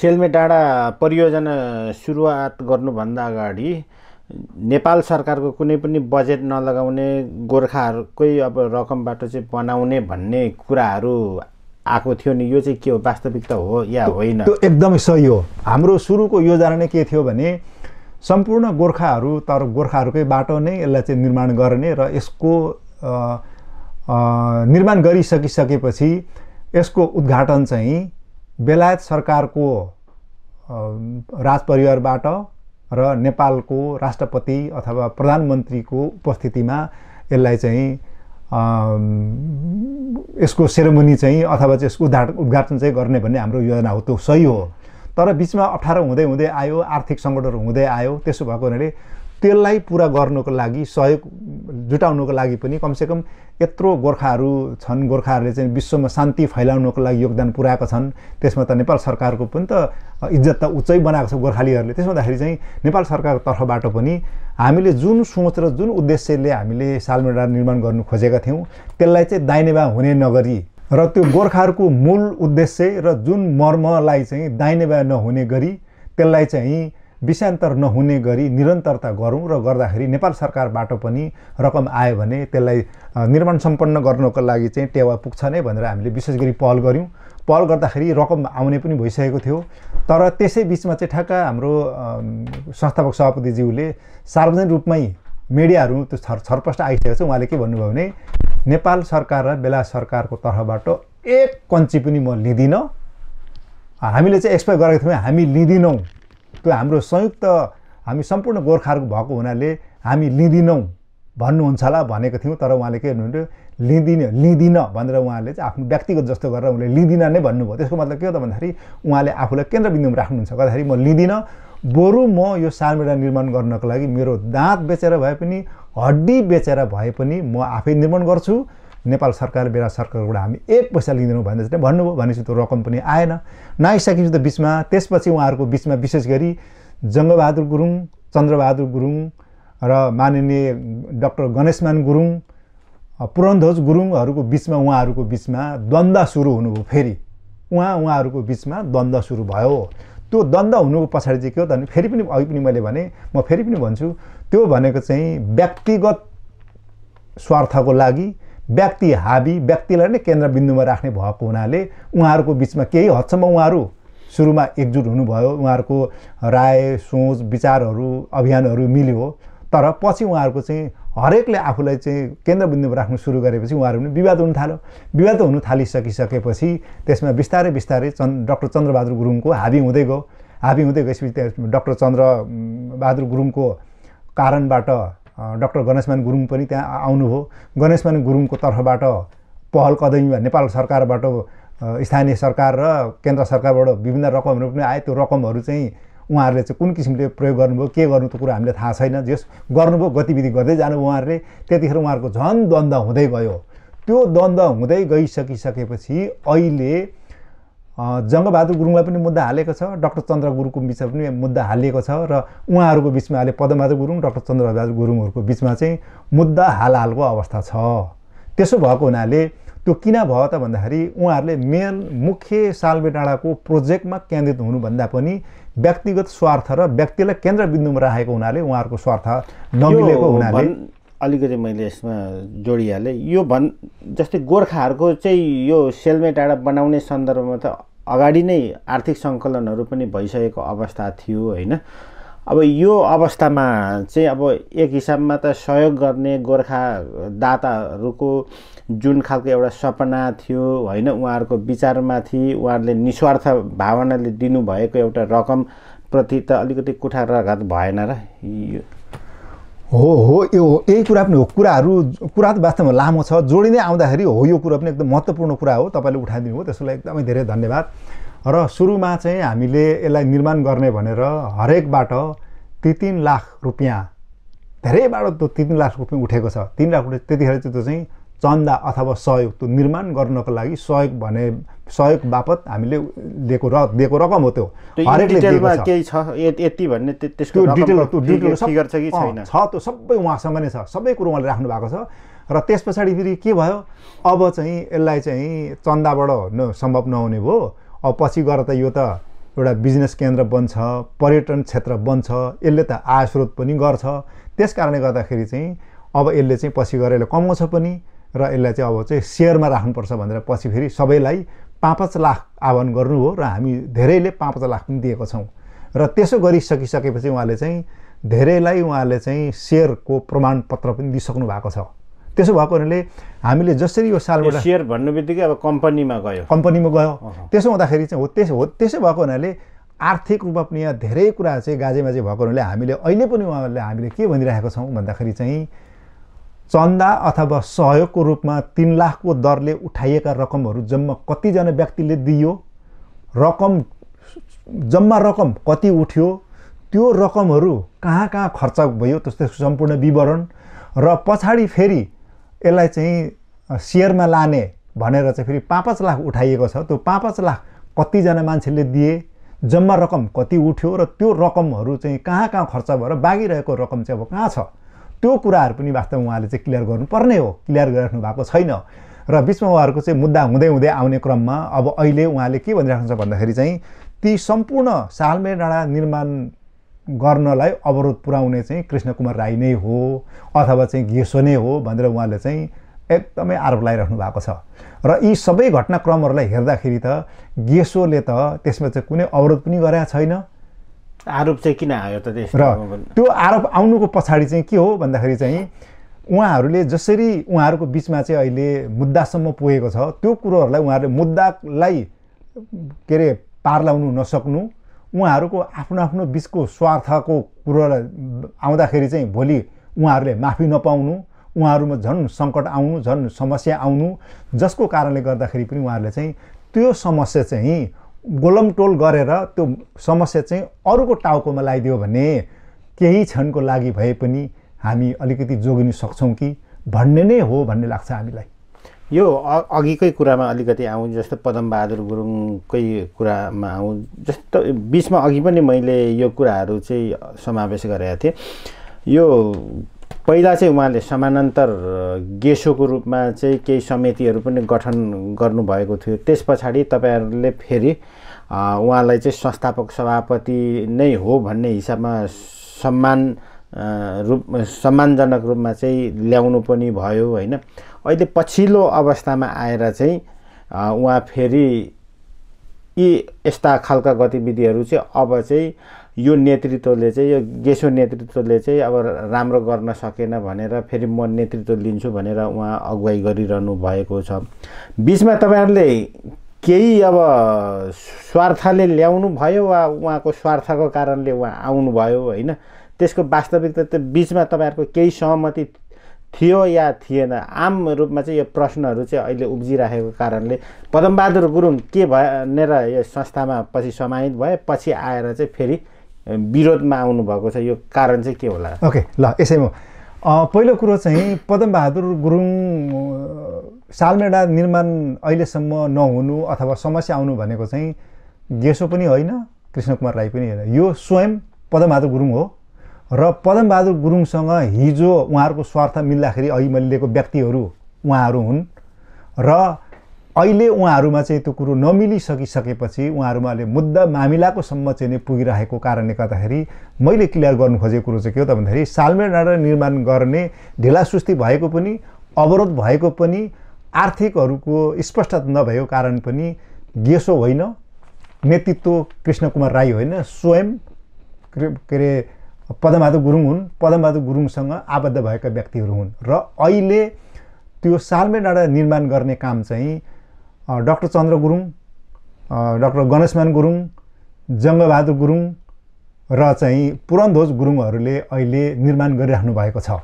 सेल्मे डाँडा परियोजना सुरुवात गर्नुभन्दा अगाडि नेपाल सरकारको कुनै पनि बजेट नलगाउने, गोर्खाहरूकै अब रकमबाट चाहिँ बनाउने भन्ने कुराहरू आएको थियो नि, यो चाहिँ के हो, वास्तविकता हो या होइन? त्यो एकदमै सही हो। हाम्रो सुरुको योजना नै के थियो भने सम्पूर्ण गोर्खाहरू, तर गोर्खाहरूकै बाटो नै यसलाई चाहिँ निर्माण गर्ने र यसको निर्माण गरिसकिसकेपछि यसको उद्घाटन चाहिँ बेलायत सरकारको राजपरिवारबाट र नेपालको राष्ट्रपति अथवा प्रधानमन्त्रीको उपस्थितिमा यसलाई चाहिँ यसको सेरेमनी चाहिँ अथवा चाहिँ यसको उद्घाटन चाहिँ गर्ने भन्ने हाम्रो योजना हो। त्यो सही हो। तर बिचमा अप्ठ्यारो हुँदै हुँदै आयो, आर्थिक सङ्कटहरू हुँदै आयो। त्यसो भएको हुनाले त्यसलाई पुरा गर्नुको लागि, सहयोग जुटाउनुको लागि पनि कमसेकम यत्रो गोर्खाहरू छन्, गोर्खाहरूले चाहिँ विश्वमा शान्ति फैलाउनुको लागि योगदान पुर्याएका छन्। त्यसमा त नेपाल सरकारको पनि त इज्जत त उच्चै बनाएको छ गोर्खालीहरूले। त्यसो हुँदाखेरि चाहिँ नेपाल सरकारको तर्फबाट पनि हामीले जुन सोच र जुन उद्देश्यले हामीले सालमेडा निर्माण गर्नु खोजेका थियौँ त्यसलाई चाहिँ दाइनेबा हुने नगरी र त्यो गोर्खाहरूको मूल उद्देश्य र जुन मर्मलाई चाहिँ दाइनेबा नहुने गरी त्यसलाई चाहिँ विषयान्तर नहुने गरी निरन्तरता गरौँ र गर्दाखेरि नेपाल सरकारबाट पनि रकम आयो भने त्यसलाई निर्माण सम्पन्न गर्नको लागि चाहिँ टेवा पुग्छ नै भनेर हामीले विशेष गरी पहल गऱ्यौँ। पहल गर्दाखेरि रकम आउने पनि भइसकेको थियो। तर त्यसै बिचमा चाहिँ ठ्याक्क हाम्रो संस्थापक सभापतिज्यूले सार्वजनिक रूपमै मिडियाहरू त्यो छरपष्ट आइसकेको छ। उहाँले के भन्नुभयो भने नेपाल सरकार र बेलायत सरकारको तर्फबाट एक कन्ची पनि म लिँदिनँ, हामीले चाहिँ एक्सपेक्ट गरेको थियौँ, हामी लिँदिनौँ, त्यो हाम्रो संयुक्त हामी सम्पूर्ण गोर्खाहरूको भएको हुनाले हामी लिँदिनौँ भन्नुहुन्छ होला भनेको थियौँ। तर उहाँले के भन्नुहुन्थ्यो, लिँदिनँ भनेर उहाँले चाहिँ आफ्नो व्यक्तिगत जस्तो गरेर उहाँले लिँदिनँ नै भन्नुभयो। त्यसको मतलब के हो त भन्दाखेरि उहाँले आफूलाई केन्द्रबिन्दुमा राख्नुहुन्छ। गर्दाखेरि म लिँदिनँ, बरु म यो सालमेडा निर्माण गर्नको लागि मेरो दाँत बेचेर भए पनि, हड्डी बेचेर भए पनि म आफै निर्माण गर्छु, नेपाल सरकार बेला सरकारबाट हामी एक पैसा लिँदैनौँ भनेर चाहिँ भन्नुभयो। भनेपछि त्यो रकम पनि आएन। नआइसकेपछि त बिचमा त्यसपछि उहाँहरूको बिचमा विशेष गरी जङ्गबहादुर गुरुङ, चन्द्रबहादुर गुरुङ र माननीय डाक्टर गणेशमान गुरुङ, पुरनध्वज गुरुङहरूको बिचमा उहाँहरूको बिचमा द्वन्द्व सुरु हुनुभयो। फेरि उहाँहरूको बिचमा द्वन्द्व सुरु भयो। त्यो द्वन्द्व हुनुको पछाडि चाहिँ के हो त भने फेरि पनि अघि पनि मैले भने, म फेरि पनि भन्छु, त्यो भनेको चाहिँ व्यक्तिगत स्वार्थको लागि व्यक्ति हाबी, व्यक्तिलाई नै केन्द्रबिन्दुमा राख्ने भएको हुनाले उहाँहरूको बिचमा केही हदसम्म उहाँहरू सुरुमा एकजुट हुनुभयो। उहाँहरूको राय, सोच, विचारहरू, अभियानहरू मिल्यो। तर पछि उहाँहरूको चाहिँ हरेकले आफूलाई चाहिँ केन्द्रबिन्दुमा राख्नु सुरु गरेपछि उहाँहरू पनि विवाद हुन थाल्यो। विवाद हुन थालिसकिसकेपछि त्यसमा बिस्तारै बिस्तारै डाक्टर चन्द्रबहादुर गुरुङको हाबी हुँदै गयो। हाबी हुँदै गएपछि डाक्टर चन्द्रबहादुर गुरुङको कारणबाट डाक्टर गणेशमान गुरुङ पनि त्यहाँ आउनुभयो। गणेशमान गुरुङको तर्फबाट पहल कदमी नेपाल सरकारबाट स्थानीय सरकार र केन्द्र सरकारबाट विभिन्न रकमहरू पनि आए। त्यो रकमहरू चाहिँ उहाँहरूले चाहिँ कुन किसिमले प्रयोग गर्नुभयो, के गर्नु, त्यो कुरा हामीले थाहा छैन। जस गर्नुभयो, गतिविधि गर्दै जानुभयो उहाँहरूले। त्यतिखेर उहाँहरूको झन् द्वन्द्व हुँदै गयो। त्यो द्वन्द्व हुँदै गइसकिसकेपछि अहिले जङ्गबहादुर गुरुङलाई पनि मुद्दा हालेको छ, डाक्टर चन्द्र गुरुङको बिचमा पनि मुद्दा हालिएको छ र उहाँहरूको बिचमा अहिले पदमबहादुर गुरुङ, डाक्टर चन्द्रबहादुर गुरुङहरूको बिचमा चाहिँ मुद्दा हालहालको अवस्था छ। त्यसो भएको हुनाले त्यो किन भयो त भन्दाखेरि उहाँहरूले मुख्य सालबे डाँडाको प्रोजेक्टमा केन्द्रित हुनुभन्दा पनि व्यक्तिगत स्वार्थ र व्यक्तिलाई केन्द्रबिन्दुमा राखेको हुनाले उहाँहरूको स्वार्थ नमिलेको हुनाले अलिकति मैले यसमा जोडिहालेँ। यो जस्तै गोर्खाहरूको चाहिँ यो सेल्मे डाँडा बनाउने सन्दर्भमा त अगाडि नै आर्थिक सङ्कलनहरू पनि भइसकेको अवस्था थियो होइन। अब यो अवस्थामा चाहिँ अब एक हिसाबमा त सहयोग गर्ने गोर्खा दाताहरूको जुन खालको एउटा सपना थियो होइन, उहाँहरूको विचारमाथि उहाँहरूले निस्वार्थ भावनाले दिनुभएको एउटा रकमप्रति त अलिकति कुठाराघात भएन र? हो यही कुरा पनि हो। कुरा त वास्तवमा लामो छ, जोडिँदै आउँदाखेरि हो यो कुरा पनि एकदम महत्त्वपूर्ण कुरा हो। तपाईँले उठाइदिनु हो, त्यसको लागि एकदमै धेरै धन्यवाद। र सुरुमा चाहिँ हामीले यसलाई निर्माण गर्ने भनेर हरेकबाट 3 लाख रुपियाँ, धेरैबाट त्यो 3 लाख रुपियाँ उठेको छ। 3 लाख रुपियाँ त्यतिखेर चाहिँ त्यो चाहिँ चन्दा अथवा सहयोग, त्यो निर्माण गर्नको लागि सहयोग बापत हामीले दिएको रकम हो। त्यो हरेकले दिएको छ। केही छ यति भन्ने त्यसको डिटेल फिगर छ कि छैन? छ, त्यो सबै उहाँसँग नै छ, सबै कुरो उहाँले राख्नु भएको छ। र त्यस पछाडि फेरि के भयो, अब चाहिँ यसलाई चाहिँ चन्दाबाट सम्भव नहुने भयो। अब पछि गएर त यो त एउटा बिजनेस केन्द्र बन्छ, पर्यटन क्षेत्र बन्छ, यसले त आय स्रोत पनि गर्छ। त्यस कारणले गर्दाखेरि चाहिँ अब यसले चाहिँ पछि गएर यसले कमाउँछ पनि र यसलाई चाहिँ अब चाहिँ सेयरमा राख्नुपर्छ भनेर पछि फेरि सबैलाई 5-5 लाख आह्वान गर्नु हो र हामी धेरैले 5-5 लाख पनि दिएको छौँ। र त्यसो गरिसकिसकेपछि उहाँले चाहिँ धेरैलाई उहाँले चाहिँ सेयरको प्रमाणपत्र पनि दिइसक्नु भएको छ। त्यसो भएको हुनाले हामीले जसरी यो सालबाट सेयर भन्नुबित्तिकै अब कम्पनीमा गयो। त्यसो हुँदाखेरि चाहिँ त्यसो भएको हुनाले आर्थिक रूपमा पनि यहाँ धेरै कुरा चाहिँ गाजेमाजे भएको हुनाले हामीले अहिले पनि उहाँहरूले हामीले के भनिरहेको छौँ भन्दाखेरि चाहिँ चन्दा अथवा सहयोगको रूपमा 3 लाखको दरले उठाइएका रकमहरू जम्मा कतिजना व्यक्तिले दियो, जम्मा रकम कति उठ्यो, त्यो रकमहरू कहाँ कहाँ खर्च भयो, त्यसको सम्पूर्ण विवरण र पछाडि फेरि यसलाई चाहिँ सेयरमा लाने भनेर चाहिँ फेरि 5-5 लाख उठाइएको छ। त्यो 5-5 लाख कतिजना मान्छेले दिए, जम्मा रकम कति उठ्यो र त्यो रकमहरू चाहिँ कहाँ कहाँ खर्च भएर बाँकी रहेको रकम चाहिँ अब कहाँ छ, त्यो कुराहरू पनि वास्तवमा उहाँले चाहिँ क्लियर गर्नुपर्ने हो। क्लियर गरिराख्नु भएको छैन र बिचमा उहाँहरूको चाहिँ मुद्दा हुँदै आउने क्रममा अब अहिले उहाँले के भनिराख्नु छ भन्दाखेरि चाहिँ ती सम्पूर्ण सालमे डाँडा निर्माण गर्नलाई अवरोध पुर्याउने चाहिँ कृष्ण कुमार राई नै हो अथवा चाहिँ गेसो नै हो भनेर उहाँले चाहिँ एकदमै आरोप लगाइराख्नु भएको छ। र यी सबै घटनाक्रमहरूलाई हेर्दाखेरि त गेसोले त त्यसमा चाहिँ कुनै अवरोध पनि गरेका छैन। आरोप चाहिँ किन आयो त र त्यो आरोप आउनुको पछाडि चाहिँ के हो भन्दाखेरि चाहिँ उहाँहरूले जसरी उहाँहरूको बिचमा चाहिँ अहिले मुद्दासम्म पुगेको छ, त्यो कुरोहरूलाई उहाँहरूले मुद्दालाई के अरे पार लाउनु नसक्नु, उहाँहरूको आफ्नो बिचको स्वार्थको कुरोलाई आउँदाखेरि चाहिँ भोलि उहाँहरूले माफी नपाउनु, उहाँहरूमा झन् सङ्कट आउनु, झन् समस्या आउनु, जसको कारणले गर्दाखेरि पनि उहाँहरूले चाहिँ त्यो समस्या चाहिँ गोलमटोल गरेर त्यो समस्या चाहिँ अरूको टाउकोमा लगाइदियो भने केही क्षणको लागि भए पनि हामी अलिकति जोगिन सक्छौँ कि भन्ने नै हो भन्ने लाग्छ हामीलाई। यो अघिकै कुरामा अलिकति आउँ, जस्तो पदमबहादुर गुरुङकै कुरामा आउँ, जस्तो बिचमा अघि पनि मैले यो कुराहरू चाहिँ समावेश गरेका थिएँ। यो पहिला चाहिँ उहाँले समानान्तर गेसोको रूपमा चाहिँ केही समितिहरू पनि गठन गर्नुभएको थियो। त्यस पछाडि तपाईँहरूले फेरि उहाँलाई चाहिँ संस्थापक सभापति नै हो भन्ने हिसाबमा सम्मानजनक रूपमा चाहिँ ल्याउनु पनि भयो होइन। अहिले पछिल्लो अवस्थामा आएर चाहिँ उहाँ फेरि यी यस्ता खालका गतिविधिहरू चाहिँ अब चाहिँ यो नेतृत्वले चाहिँ, यो गेसो नेतृत्वले चाहिँ अब राम्रो गर्न सकेन भनेर फेरि म नेतृत्व लिन्छु भनेर उहाँ अगुवाई गरिरहनु भएको छ। बिचमा तपाईँहरूले केही अब स्वार्थले ल्याउनु भयो वा उहाँको स्वार्थको कारणले उहाँ आउनुभयो होइन, त्यसको वास्तविकता त बिचमा तपाईँहरूको केही सहमति थियो या थिएन? आम रूपमा चाहिँ यो प्रश्नहरू चाहिँ अहिले उब्जिराखेको कारणले पदमबहादुर गुरुङ के भनेर यो संस्थामा पछि समाहित भए, पछि आएर चाहिँ फेरि विरोधमा आउनुभएको छ, यो कारण चाहिँ के होला? ओके, ल यसैमा पहिलो कुरो चाहिँ पदमबहादुर गुरुङ सालमेडा निर्माण अहिलेसम्म नहुनु अथवा समस्या आउनु भनेको चाहिँ गेसो पनि होइन, कृष्णकुमार राई पनि होइन, यो स्वयं पदमबहादुर गुरुङ हो। र पदमबहादुर गुरुङसँग हिजो उहाँहरूको स्वार्थ मिल्दाखेरि अहिले मैले लिएको व्यक्तिहरू उहाँहरू हुन् र अहिले उहाँहरूमा चाहिँ त्यो कुरो नमिलिसकिसकेपछि उहाँहरूमा अहिले मुद्दा मामिलाको सम्म चाहिँ नै पुगिरहेको कारणले गर्दाखेरि मैले क्लियर गर्नु खोजेको कुरो चाहिँ के हो त भन्दाखेरि सालमेडा निर्माण गर्ने ढिलासुस्ती भएको पनि, अवरोध भएको पनि, आर्थिकहरूको स्पष्टता नभएको कारण पनि गेसो होइन, नेतृत्व कृष्णकुमार राई होइन, स्वयं के अरे पदमबहादुर गुरुङ हुन्। पदमबहादुर गुरुङसँग आबद्ध भएका व्यक्तिहरू हुन् र अहिले त्यो सालमेडा निर्माण गर्ने काम चाहिँ डाक्टर चन्द्र गुरुङ, डाक्टर गणेशमान गुरुङ, जङ्गबहादुर गुरुङ र चाहिँ पुरनध्वज गुरुङहरूले अहिले निर्माण गरिराख्नु भएको छ।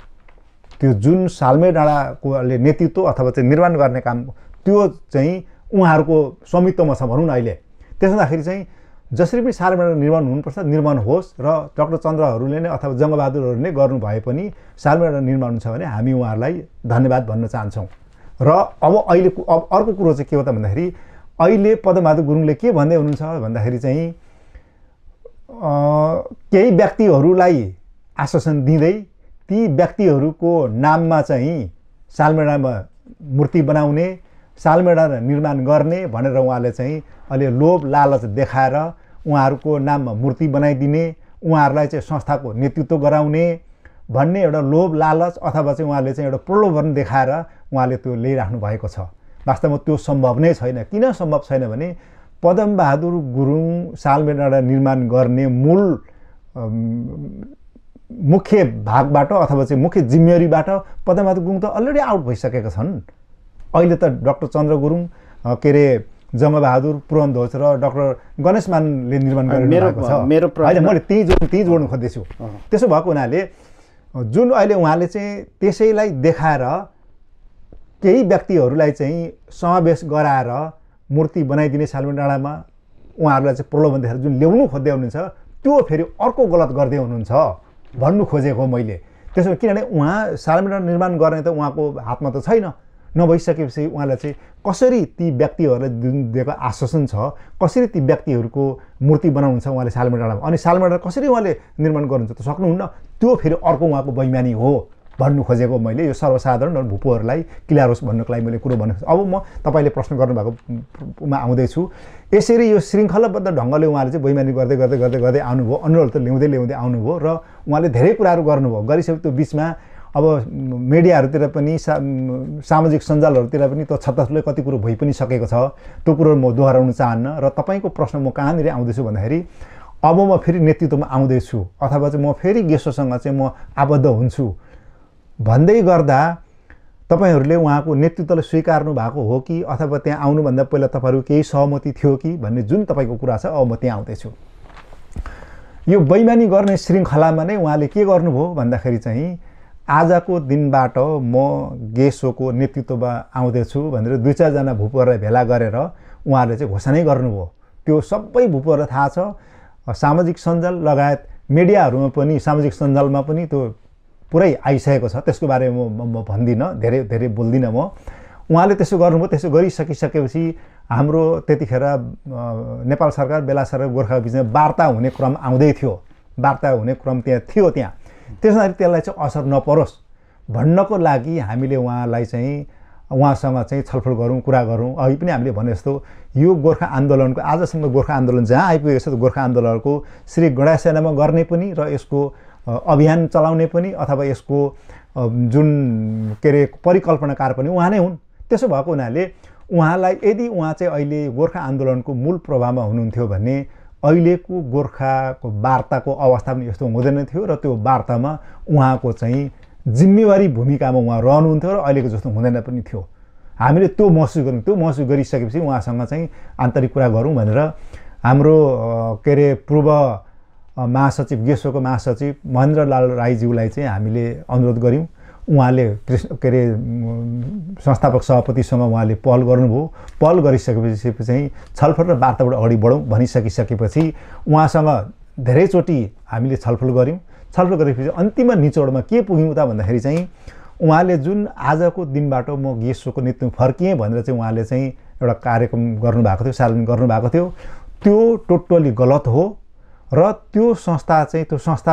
त्यो जुन सालमेडाको अहिले नेतृत्व अथवा चाहिँ निर्माण गर्ने काम त्यो चाहिँ उहाँहरूको स्वामित्वमा छ भनौँ न अहिले। त्यसो हुँदाखेरि चाहिँ जसरी पनि सालमेडा निर्माण हुनुपर्छ, निर्माण होस् र डाक्टर चन्द्रहरूले नै अथवा जङ्गबहादुरहरूले नै गर्नु भए पनि सालमेडा निर्माण हुन्छ भने हामी उहाँहरूलाई धन्यवाद भन्न चाहन्छौँ। र अब अहिले अर्को कुरो चाहिँ के हो त भन्दाखेरि अहिले पदमबहादुर गुरुङले के भन्दै हुनुहुन्छ भन्दाखेरि चाहिँ केही व्यक्तिहरूलाई आश्वासन दिँदै ती व्यक्तिहरूको नाममा चाहिँ सालमेडामा मूर्ति बनाउने, सालमेडा निर्माण गर्ने भनेर उहाँले चाहिँ अहिले लोभ लालच देखाएर उहाँहरूको नाममा मूर्ति बनाइदिने, उहाँहरूलाई चाहिँ संस्थाको नेतृत्व गराउने भन्ने एउटा लोभ लालच अथवा चाहिँ उहाँले चाहिँ एउटा प्रलोभन देखाएर उहाँले त्यो ल्याइराख्नु भएको छ। वास्तवमा त्यो सम्भव नै छैन। किन सम्भव छैन भने पदमबहादुर गुरुङ सालमेडा निर्माण गर्ने मूल मुख्य भागबाट अथवा चाहिँ मुख्य जिम्मेवारीबाट पदमबहादुर गुरुङ त अलरेडी आउट भइसकेका छन्। अहिले त डाक्टर चन्द्र गुरुङ के अरे जङ्गबहादुर, पुरनध्वज र डाक्टर गणेशमानले निर्माण गरिरहेको छ। होइन, मैले त्यही जोड्नु खोज्दैछु। त्यसो भएको हुनाले जुन अहिले उहाँले चाहिँ त्यसैलाई देखाएर केही व्यक्तिहरूलाई चाहिँ समावेश गराएर मूर्ति बनाइदिने सालमेडामा उहाँहरूलाई चाहिँ प्रलोभन देखाएर जुन ल्याउनु खोज्दै हुनुहुन्छ त्यो फेरि अर्को गलत गर्दै हुनुहुन्छ भन्नु खोजेको मैले। त्यसो किनभने उहाँ सालमेडा निर्माण गर्ने त उहाँको हातमा त छैन। नभइसकेपछि उहाँलाई चाहिँ कसरी ती व्यक्तिहरूलाई जुन दिएको आश्वासन छ, कसरी ती व्यक्तिहरूको मूर्ति बनाउनुहुन्छ उहाँले सालमेडामा, अनि सालमेडा कसरी उहाँले निर्माण गर्नुहुन्छ त सक्नुहुन्न। त्यो फेरि अर्को उहाँको बैमानी हो भन्नु खोजेको मैले। यो सर्वसाधारण भूपोहरूलाई क्लियर होस् भन्नुको लागि मैले कुरो भनेको छु। अब म तपाईँले प्रश्न गर्नुभएकोमा आउँदैछु। यसरी यो श्रृङ्खलाबद्ध ढङ्गले उहाँले चाहिँ बैमानी गर्दै गर्दै गर्दै गर्दै आउनुभयो, अन्यहरू त ल्याउँदै ल्याउँदै आउनुभयो र उहाँले धेरै कुराहरू गर्नुभयो। गरिसकेपछि त्यो बिचमा अब मिडियाहरूतिर पनि सामाजिक सञ्जालहरूतिर पनि त्यो छत्ताछुल्लै कति कुरो भइ पनि सकेको छ। त्यो कुरो म दोहोऱ्याउन चाहन्न। र तपाईँको प्रश्न म कहाँनिर आउँदैछु भन्दाखेरि अब म फेरि नेतृत्वमा आउँदैछु अथवा चाहिँ म फेरि गेसोसँग चाहिँ म आबद्ध हुन्छु भन्दै गर्दा तपाईँहरूले उहाँको नेतृत्वलाई स्वीकार्नु भएको हो कि अथवा त्यहाँ आउनुभन्दा पहिला तपाईँहरू केही सहमति थियो कि भन्ने जुन तपाईँको कुरा छ अब म त्यहाँ आउँदैछु। यो बैमानी गर्ने श्रृङ्खलामा नै उहाँले के गर्नुभयो भन्दाखेरि चाहिँ आजको दिनबाट म गेसोको नेतृत्वमा आउँदैछु भनेर 2-4 भूपोहरूलाई भेला गरेर उहाँले चाहिँ घोषणै गर्नुभयो। त्यो सबै भूपोहरूलाई थाहा छ। सामाजिक सञ्जाल लगायत मिडियाहरूमा पनि, सामाजिक सञ्जालमा पनि त्यो पुरै आइसकेको छ। त्यसको बारेमा म भन्दिनँ, धेरै बोल्दिनँ म। उहाँले त्यसो गर्नुभयो। त्यसो गरिसकिसकेपछि हाम्रो त्यतिखेर नेपाल सरकार, बेला सरकार, गोर्खा बिचमा वार्ता हुने क्रम आउँदै थियो। वार्ता हुने क्रम त्यहाँ थियो। त्यसमा त्यसलाई चाहिँ असर नपरोस् भन्नको लागि हामीले उहाँलाई चाहिँ उहाँसँग चाहिँ छलफल गरौँ, कुरा गरौँ। अहिले पनि हामीले भने जस्तो यो गोर्खा आन्दोलनको आजसम्म गोर्खा आन्दोलन जहाँ आइपुगेको छ गोर्खा आन्दोलनको श्री गणेशसेनामा गर्ने पनि र यसको अभियान चलाउने पनि अथवा यसको जुन के अरे परिकल्पनाकार पनि उहाँ नै हुन्। त्यसो भएको हुनाले उहाँलाई यदि उहाँ चाहिँ अहिले गोर्खा आन्दोलनको मूल प्रभावमा हुनुहुन्थ्यो भने अहिलेको गोर्खाको वार्ताको अवस्था पनि यस्तो हुँदैन थियो र त्यो वार्तामा उहाँको चाहिँ जिम्मेवारी भूमिकामा उहाँ रहनुहुन्थ्यो र अहिलेको जस्तो हुँदैन पनि थियो। हामीले त्यो महसुस गऱ्यौँ। त्यो महसुस गरिसकेपछि उहाँसँग चाहिँ आन्तरिक कुरा गरौँ भनेर हाम्रो के अरे पूर्व महासचिव गेसोको महासचिव महेन्द्रलाल राईज्यूलाई चाहिँ हामीले अनुरोध गऱ्यौँ। उहाँले के अरे संस्थापक सभापतिसँग उहाँले पहल गर्नुभयो। पहल गरिसकेपछि चाहिँ छलफल र वार्ताबाट अगाडि बढौँ भनिसकिसकेपछि उहाँसँग धेरैचोटि हामीले छलफल गऱ्यौँ। छलफल गरेपछि अन्तिम निचोडमा के पुग्यौँ त भन्दाखेरि चाहिँ उहाँले जुन आजको दिनबाट म गेसोको नेतृत्वमा फर्किएँ भनेर चाहिँ उहाँले चाहिँ एउटा कार्यक्रम गर्नुभएको थियो, सार्वजनिक गर्नुभएको थियो, त्यो टोटली गलत हो। र त्यो संस्था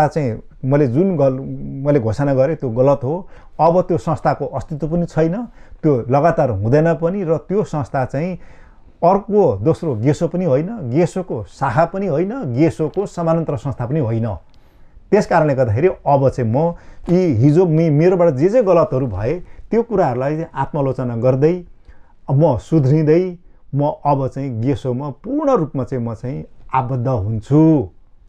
चाहिँ मैले घोषणा गरेँ त्यो गलत हो। अब त्यो संस्थाको अस्तित्व पनि छैन, त्यो लगातार हुँदैन पनि। र त्यो संस्था चाहिँ अर्को दोस्रो गेसो पनि होइन, गेसोको शाखा पनि होइन, गेसोको समानान्तर संस्था पनि होइन। त्यस कारणले गर्दाखेरि अब चाहिँ म यी हिजो मेरोबाट जे गलतहरू भए त्यो कुराहरूलाई आत्मालोचना गर्दै म सुध्रिँदै म अब चाहिँ गेसोमा पूर्ण रूपमा चाहिँ म चाहिँ आबद्ध हुन्छु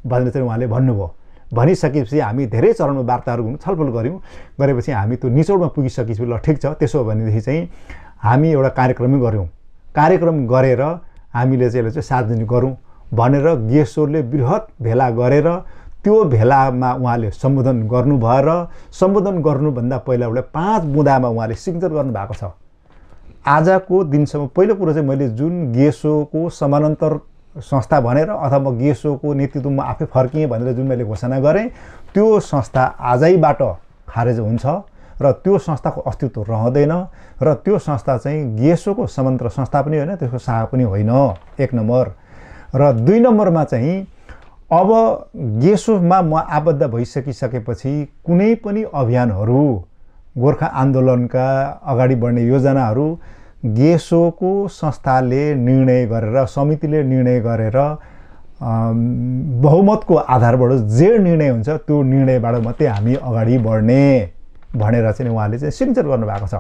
भनेर चाहिँ उहाँले भन्नुभयो। भनिसकेपछि हामी धेरै चरणमा वार्ताहरू छलफल गऱ्यौँ। गरेपछि हामी त्यो निचोडमा पुगिसकेपछि ल ठिक छ, त्यसो भनेदेखि चाहिँ हामी एउटा कार्यक्रमै गऱ्यौँ। कार्यक्रम गरेर हामीले चाहिँ यसलाई चाहिँ सार्वजनिक गरौँ भनेर गेसोले बृहत भेला गरेर त्यो भेलामा उहाँले सम्बोधन गर्नुभयो। र सम्बोधन गर्नुभन्दा पहिला एउटा 5 बुँदामा उहाँले सिग्नेचर गर्नुभएको छ। आजको दिनसम्म पहिलो कुरो चाहिँ मैले जुन गेसोको समानान्तर संस्था भनेर अथवा म गेसोको नेतृत्वमा आफै फर्किएँ भनेर जुन मैले घोषणा गरेँ त्यो संस्था आजैबाट खारेज हुन्छ र त्यो संस्थाको अस्तित्व रहँदैन। र त्यो संस्था चाहिँ गेसोको समानान्तर संस्था पनि होइन, त्यसको शाखा पनि होइन, 1 नम्बर। र 2 नम्बरमा चाहिँ अब गेसोमा म आबद्ध भइसकिसकेपछि कुनै पनि अभियानहरू, गोर्खा आन्दोलनका अगाडि बढ्ने योजनाहरू गेसोको संस्थाले निर्णय गरेर, समितिले निर्णय गरेर बहुमतको आधारबाट जे निर्णय हुन्छ त्यो निर्णयबाट मात्रै हामी अगाडि बढ्ने भनेर चाहिँ उहाँले चाहिँ सिग्नेचर गर्नुभएको छ।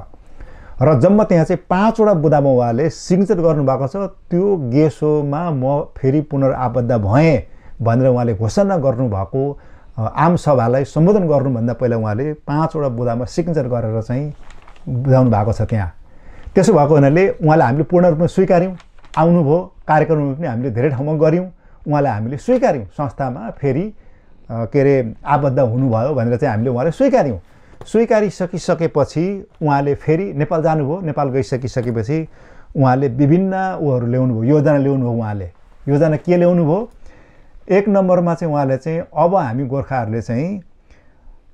र जम्मा त्यहाँ चाहिँ 5 वटा बुँदामा उहाँले सिग्नेचर गर्नुभएको छ। त्यो गेसोमा म फेरि पुनराबद्ध भएँ भनेर उहाँले घोषणा गर्नुभएको आम सभालाई सम्बोधन गर्नुभन्दा पहिला उहाँले 5 वटा बुँदामा सिग्नेचर गरेर चाहिँ बुझाउनु भएको छ त्यहाँ। त्यसो भएको हुनाले उहाँलाई हामीले पूर्ण रूपमा स्वीकार्यौँ। आउनुभयो, कार्यक्रममा पनि हामीले धेरै ठाउँमा गऱ्यौँ, उहाँलाई हामीले स्वीकार्यौँ। संस्थामा फेरि के अरे आबद्ध हुनुभयो भनेर चाहिँ हामीले उहाँलाई स्वीकार्यौँ। स्वीकारिसकिसकेपछि उहाँले फेरि नेपाल जानुभयो। नेपाल गइसकिसकेपछि उहाँले विभिन्न उहरू ल्याउनुभयो, योजना ल्याउनुभयो। उहाँले योजना के ल्याउनुभयो? 1 नम्बरमा चाहिँ उहाँले चाहिँ अब हामी गोर्खाहरूले चाहिँ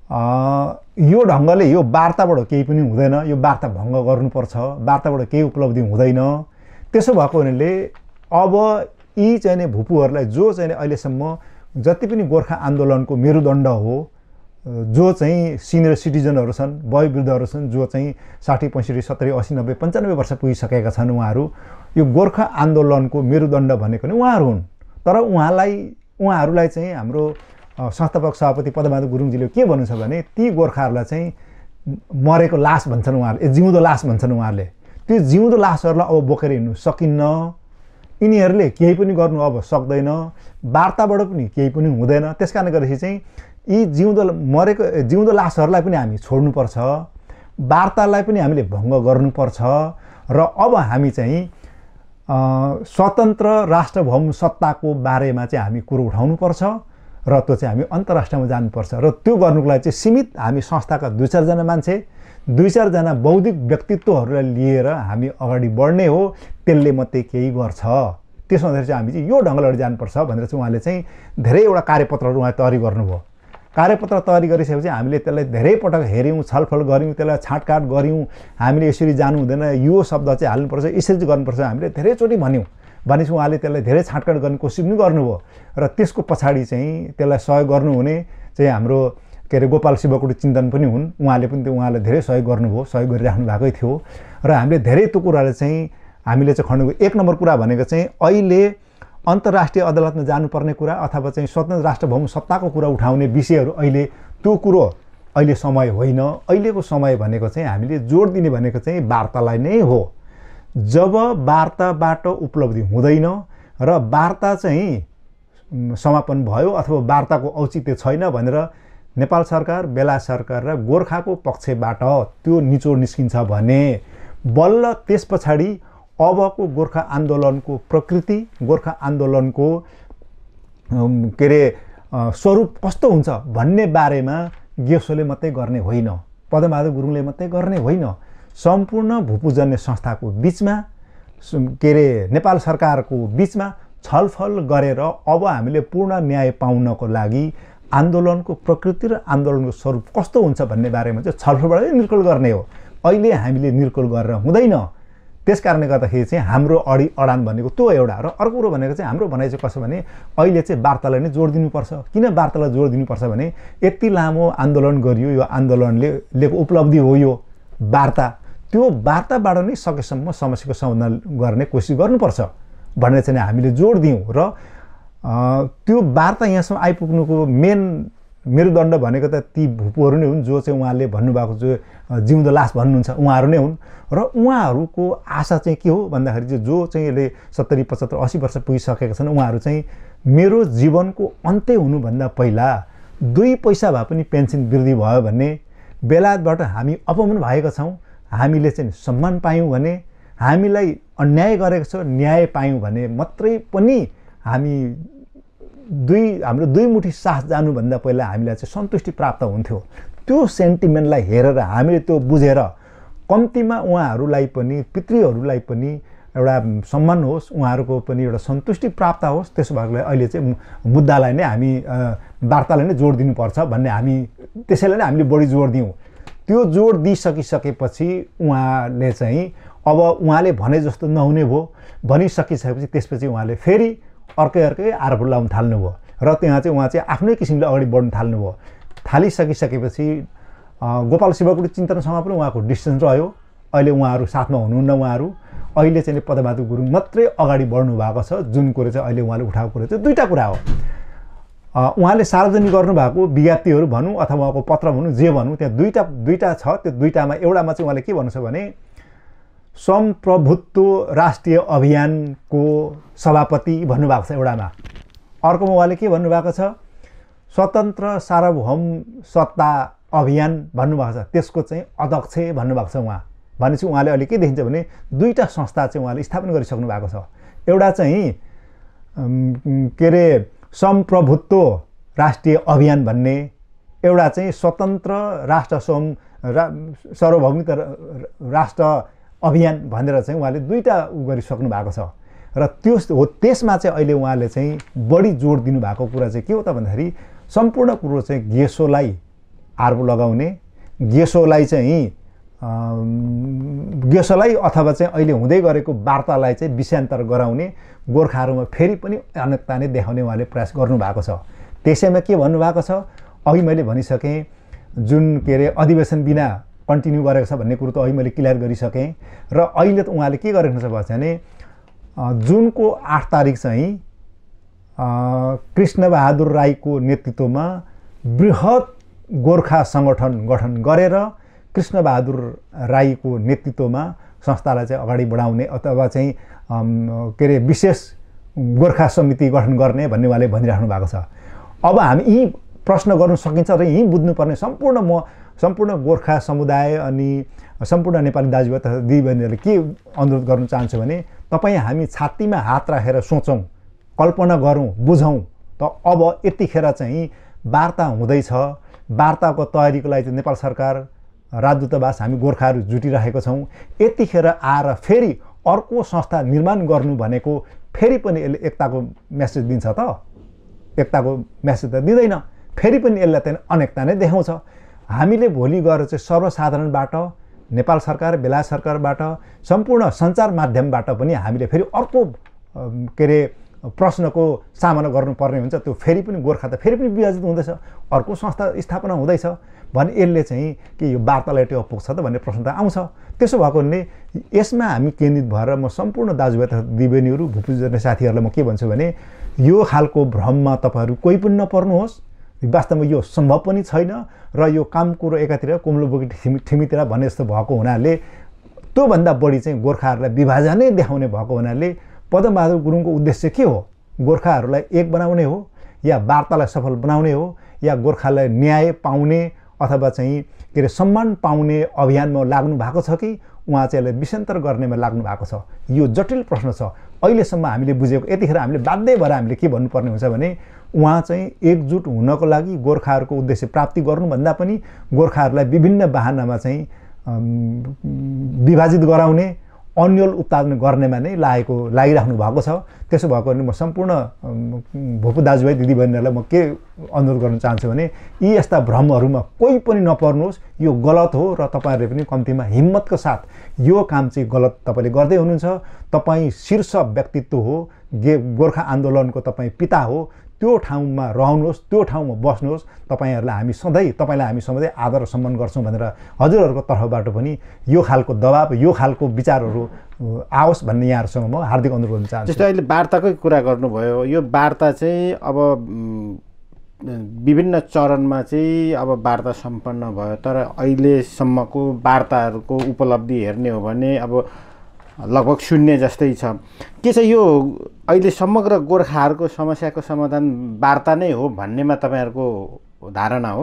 यो ढङ्गले यो वार्ताबाट केही पनि हुँदैन, यो वार्ता भङ्ग गर्नुपर्छ, वार्ताबाट केही उपलब्धि हुँदैन। त्यसो भएको हुनाले अब यी चाहिँ भुपुहरूलाई जो चाहिँ अहिलेसम्म जति पनि गोर्खा आन्दोलनको मेरुदण्ड हो, जो चाहिँ सिनियर सिटिजनहरू छन्, वयोवृद्धहरू छन्, जो चाहिँ 60, 65, 70, 80, 90, 95 वर्ष पुगिसकेका छन्, उहाँहरू यो गोर्खा आन्दोलनको मेरुदण्ड भनेको नै उहाँहरू हुन्। तर उहाँहरूलाई चाहिँ हाम्रो संस्थापक सभापति पदमाधव गुरुङजीले के भन्नु छ भने ती गोर्खाहरूलाई चाहिँ मरेको लास भन्छन् उहाँहरूले, जिउँदो लास भन्छन् उहाँहरूले। त्यो जिउँदो लासहरूलाई अब बोकेर हिँड्नु सकिन्न, यिनीहरूले केही पनि गर्नु अब सक्दैन, वार्ताबाट पनि केही पनि हुँदैन। त्यस कारणले गर्दाखेरि चाहिँ यी जिउँदो लासहरूलाई पनि हामी छोड्नुपर्छ, वार्तालाई पनि हामीले भङ्ग गर्नुपर्छ। र अब हामी चाहिँ स्वतन्त्र सार्वभौम सत्ताको बारेमा चाहिँ हामी कुरो उठाउनुपर्छ र त्यो चाहिँ हामी अन्तर्राष्ट्रियमा जानुपर्छ। र त्यो गर्नुको लागि चाहिँ सीमित हामी संस्थाका 2-4 जना मान्छे, 2-4 जना बौद्धिक व्यक्तित्वहरूलाई लिएर हामी अगाडि बढ्ने हो, त्यसले मात्रै केही गर्छ। त्यसो हुँदाखेरि चाहिँ हामी चाहिँ यो ढङ्गले अगाडि जानुपर्छ भनेर चाहिँ उहाँले चाहिँ धेरैवटा कार्यपत्रहरू उहाँले तयारी गर्नुभयो। कार्यपत्र तयारी गरिसकेपछि हामीले त्यसलाई धेरै पटक हेऱ्यौँ, छलफल गऱ्यौँ, त्यसलाई छाँटकाट गऱ्यौँ। हामीले यसरी जानु हुँदैन, यो शब्द चाहिँ हाल्नुपर्छ, यसरी चाहिँ गर्नुपर्छ, हामीले धेरैचोटि भन्यौँ। भनेपछि उहाँले त्यसलाई धेरै छाँटकाट गर्ने कोसिस पनि गर्नुभयो। र त्यसको पछाडि चाहिँ त्यसलाई सहयोग गर्नुहुने चाहिँ हाम्रो के अरे गोपाल शिवकोटी चिन्तन पनि हुन्, उहाँले पनि उहाँलाई धेरै सहयोग गर्नुभयो, सहयोग गरिराख्नु भएकै थियो। र हामीले धेरै त्यो कुराहरू चाहिँ हामीले चाहिँ खण्डको 1 नम्बर कुरा भनेको चाहिँ अहिले अन्तर्राष्ट्रिय अदालतमा जानुपर्ने कुरा अथवा चाहिँ स्वतन्त्र राष्ट्रभौम सत्ताको कुरा उठाउने विषयहरू अहिले त्यो कुरो अहिले समय होइन। अहिलेको समय भनेको चाहिँ हामीले जोड दिने भनेको चाहिँ वार्तालाई नै हो। जब वार्ताबाट उपलब्धि हुँदैन र वार्ता चाहिँ समापन भयो अथवा वार्ताको औचित्य छैन भनेर नेपाल सरकार, बेला सरकार र गोर्खाको पक्षबाट त्यो निचोड निस्किन्छ भने बल्ल त्यस पछाडि अबको गोर्खा आन्दोलनको प्रकृति, गोर्खा आन्दोलनको के अरे स्वरूप कस्तो हुन्छ भन्ने बारेमा गेसोले मात्रै गर्ने होइन, पदमबहादुर गुरुङले मात्रै गर्ने होइन, सम्पूर्ण भूपुजन्य संस्थाको बिचमा के अरे नेपाल सरकारको बिचमा छलफल गरेर अब हामीले पूर्ण न्याय पाउनको लागि आन्दोलनको प्रकृति र आन्दोलनको स्वरूप कस्तो हुन्छ भन्ने बारेमा चाहिँ छलफलबाटै निर्कुल गर्ने हो। अहिले हामीले निर्कुल गरेर हुँदैन। त्यस कारणले गर्दाखेरि चाहिँ हाम्रो अडान भनेको त्यो एउटा। र अर्को कुरो भनेको चाहिँ हाम्रो भनाइ चाहिँ कसो भने अहिले चाहिँ वार्तालाई नै जोड दिनुपर्छ। किन वार्तालाई जोड दिनुपर्छ भने यति लामो आन्दोलन गरियो, यो आन्दोलनले लिएको उपलब्धि हो यो वार्ता, त्यो वार्ताबाट नै सकेसम्म समस्याको समाधान गर्ने कोसिस गर्नुपर्छ भनेर चाहिँ हामीले जोड दियौँ। र त्यो वार्ता यहाँसम्म आइपुग्नुको मेन मेरुदण्ड भनेको त ती भूपुहरू नै हुन् जो चाहिँ उहाँले भन्नुभएको जो जिउँदो लास भन्नुहुन्छ उहाँहरू नै हुन्। र उहाँहरूको आशा चाहिँ के हो भन्दाखेरि चाहिँ जो चाहिँ यसले 70, 75, 80 वर्ष पुगिसकेका छन् उहाँहरू चाहिँ मेरो जीवनको अन्त्य हुनुभन्दा पहिला 2 पैसा भए पनि पेन्सन वृद्धि भयो भने, बेलायतबाट हामी अपमान भएका छौँ, हामीले चाहिँ सम्मान पायौँ भने, हामीलाई अन्याय गरेको छ न्याय पायौँ भने मात्रै पनि हाम्रो 2 मुठी सास जानुभन्दा पहिला हामीलाई चाहिँ सन्तुष्टि प्राप्त हुन्थ्यो। त्यो सेन्टिमेन्टलाई हेरेर हामीले त्यो बुझेर कम्तीमा उहाँहरूलाई पनि पितृहरूलाई पनि एउटा सम्मान होस्, उहाँहरूको पनि एउटा सन्तुष्टि प्राप्त होस्, त्यसो भएकोले अहिले चाहिँ मुद्दालाई नै हामी वार्तालाई नै जोड दिनुपर्छ भन्ने हामी त्यसैले नै हामीले बढी जोड दियौँ। त्यो जोड दिइसकिसकेपछि उहाँले चाहिँ अब उहाँले भने जस्तो नहुने भयो। भनिसकिसकेपछि त्यसपछि उहाँले फेरि अर्कै आरोप लाउन थाल्नुभयो र त्यहाँ चाहिँ उहाँ चाहिँ आफ्नै किसिमले अगाडि बढ्न थाल्नुभयो। थालिसकिसकेपछि गोपाल शिवकोटी चिन्तनसँग पनि उहाँको डिस्टेन्स रह्यो। अहिले उहाँहरू साथमा हुनुहुन्न। उहाँहरू अहिले चाहिँ पदमबहादुर गुरुङ मात्रै अगाडि बढ्नु भएको छ। जुन कुरो चाहिँ अहिले उहाँले उठाएको कुरो चाहिँ 2टा कुरा हो। उहाँले सार्वजनिक गर्नुभएको विज्ञप्तिहरू भनौँ अथवा उहाँको पत्र भनौँ जे भनौँ, त्यहाँ 2टा छ। त्यो 2टामा एउटामा चाहिँ उहाँले के भन्नु छ भने संप्रभुत्व राष्ट्रिय अभियानको सभापति भन्नुभएको छ एउटामा। अर्कोमा उहाँले के भन्नुभएको छ स्वतन्त्र सार्वभौम सत्ता अभियान भन्नुभएको छ, त्यसको चाहिँ अध्यक्ष भन्नुभएको छ उहाँ। भनेपछि उहाँले अहिले के देखिन्छ भने 2टा संस्था चाहिँ उहाँले स्थापना गरिसक्नु भएको छ। एउटा चाहिँ के अरे संप्रभुत्व राष्ट्रिय अभियान भन्ने, एउटा चाहिँ स्वतन्त्र राष्ट्र सार्वभौमिक राष्ट्र अभियान भनेर चाहिँ उहाँले 2टा गरिसक्नु भएको छ। र त्यो हो त्यसमा चाहिँ अहिले उहाँले चाहिँ बढी जोड दिनुभएको कुरा चाहिँ के हो त भन्दाखेरि सम्पूर्ण कुरो चाहिँ गेसोलाई आरोप लगाउने, गेसोलाई अथवा चाहिँ अहिले हुँदै गरेको वार्तालाई चाहिँ विषयान्तर गराउने, गोर्खाहरूमा फेरि पनि अनेकता नै देखाउने उहाँले प्रयास गर्नुभएको छ। त्यसैमा के भन्नुभएको छ अघि मैले भनिसकेँ, जुन के अरे अधिवेशन बिना कन्टिन्यू गरेको छ भन्ने कुरो त अघि मैले क्लियर गरिसकेँ। र अहिले त उहाँले के गरेको छ भने जुनको 8 तारिक चाहिँ कृष्णबहादुर राईको नेतृत्वमा बृहत गोर्खा सङ्गठन गठन गरेर कृष्णबहादुर राईको नेतृत्वमा संस्थालाई चाहिँ अगाडि बढाउने अथवा चाहिँ के अरे विशेष गोर्खा समिति गठन गर्ने भन्ने उहाँले भनिराख्नु भएको छ। अब हामी यी प्रश्न गर्न सकिन्छ र यही बुझ्नुपर्ने सम्पूर्ण गोर्खा समुदाय अनि सम्पूर्ण नेपाली दाजुभाइ तथा दिदीबहिनीहरूले के अनुरोध गर्न चाहन्छु भने तपाईँ हामी छातीमा हात राखेर सोचौँ, कल्पना गरौँ, बुझौँ त अब यतिखेर चाहिँ वार्ता हुँदैछ। वार्ताको तयारीको लागि चाहिँ नेपाल सरकार, राजदूतावास हामी गोर्खाहरू जुटिरहेको छौँ। यतिखेर आएर फेरि अर्को संस्था निर्माण गर्नु भनेको फेरि पनि यसले एकताको मेसेज दिन्छ त? एकताको मेसेज त दिँदैन। फेरि पनि यसलाई चाहिँ अनेकता नै देखाउँछ। हामीले भोलि गएर चाहिँ सर्वसाधारणबाट, नेपाल सरकार, बेलायत सरकारबाट, सम्पूर्ण सञ्चार माध्यमबाट पनि हामीले फेरि अर्को के अरे प्रश्नको सामना गर्नुपर्ने हुन्छ। त्यो फेरि पनि गोर्खा त फेरि पनि विभाजित हुँदैछ, अर्को संस्था स्थापना हुँदैछ भने यसले चाहिँ के यो वार्तालाई टेवा पुग्छ त भन्ने प्रश्न त आउँछ। त्यसो भएको हुनाले यसमा हामी केन्द्रित भएर म सम्पूर्ण दाजुभाइ तथा दिदीबहिनीहरू, भूपुजन्य साथीहरूलाई म के भन्छु भने यो खालको भ्रममा तपाईँहरू कोही पनि नपर्नुहोस्। वास्तवमा यो सम्भव पनि छैन र यो काम कुरो एकातिर कुम्लो बोकी ठिमीतिर भन्ने जस्तो भएको हुनाले त्योभन्दा बढी चाहिँ गोर्खाहरूलाई विभाजनै देखाउने भएको हुनाले पदमबहादुर गुरुङको उद्देश्य के हो? गोर्खाहरूलाई एक बनाउने हो या वार्तालाई सफल बनाउने हो या गोर्खालाई न्याय पाउने अथवा चाहिँ के अरे सम्मान पाउने अभियानमा लाग्नु भएको छ कि उहाँ चाहिँ यसलाई विषयान्तर गर्नेमा लाग्नु भएको छ? यो जटिल प्रश्न छ। अहिलेसम्म हामीले बुझेको यतिखेर हामीले बाध्य भएर हामीले के भन्नुपर्ने हुन्छ भने उहाँ चाहिँ एकजुट हुनको लागि गोर्खाहरूको उद्देश्य प्राप्ति गर्नुभन्दा पनि गोर्खाहरूलाई विभिन्न बाहनामा चाहिँ विभाजित गराउने अन्यल उत्पादन गर्नेमा नै लागिराख्नु भएको छ। त्यसो भएको भने म सम्पूर्ण भोपू दाजुभाइ दिदीबहिनीहरूलाई म के अनुरोध गर्न चाहन्छु भने यी यस्ता भ्रमहरूमा कोही पनि नपर्नुहोस्। यो गलत हो र तपाईँहरूले पनि कम्तीमा हिम्मतको साथ यो काम चाहिँ गलत तपाईँले गर्दै हुनुहुन्छ। तपाईँ शीर्ष व्यक्तित्व हो, गोर्खा आन्दोलनको तपाईँ पिता हो। त्यो ठाउँमा रहनुहोस्, त्यो ठाउँमा बस्नुहोस्। तपाईँलाई हामी सधैँ आदर र सम्मान गर्छौँ भनेर हजुरहरूको तर्फबाट पनि यो खालको दबाब, यो खालको विचारहरू आओस् भन्ने यहाँहरूसँग म हार्दिक अनुरोध गर्न चाहन्छु। जस्तै अहिले वार्ताकै कुरा गर्नुभयो, यो वार्ता चाहिँ अब विभिन्न चरणमा चाहिँ अब वार्ता सम्पन्न भयो, तर अहिलेसम्मको वार्ताहरूको उपलब्धि हेर्ने हो भने अब लगभग शून्य जस्तै छ। के छ यो अहिले समग्र गोर्खाहरूको समस्याको समाधान वार्ता नै हो भन्नेमा तपाईँहरूको धारणा हो?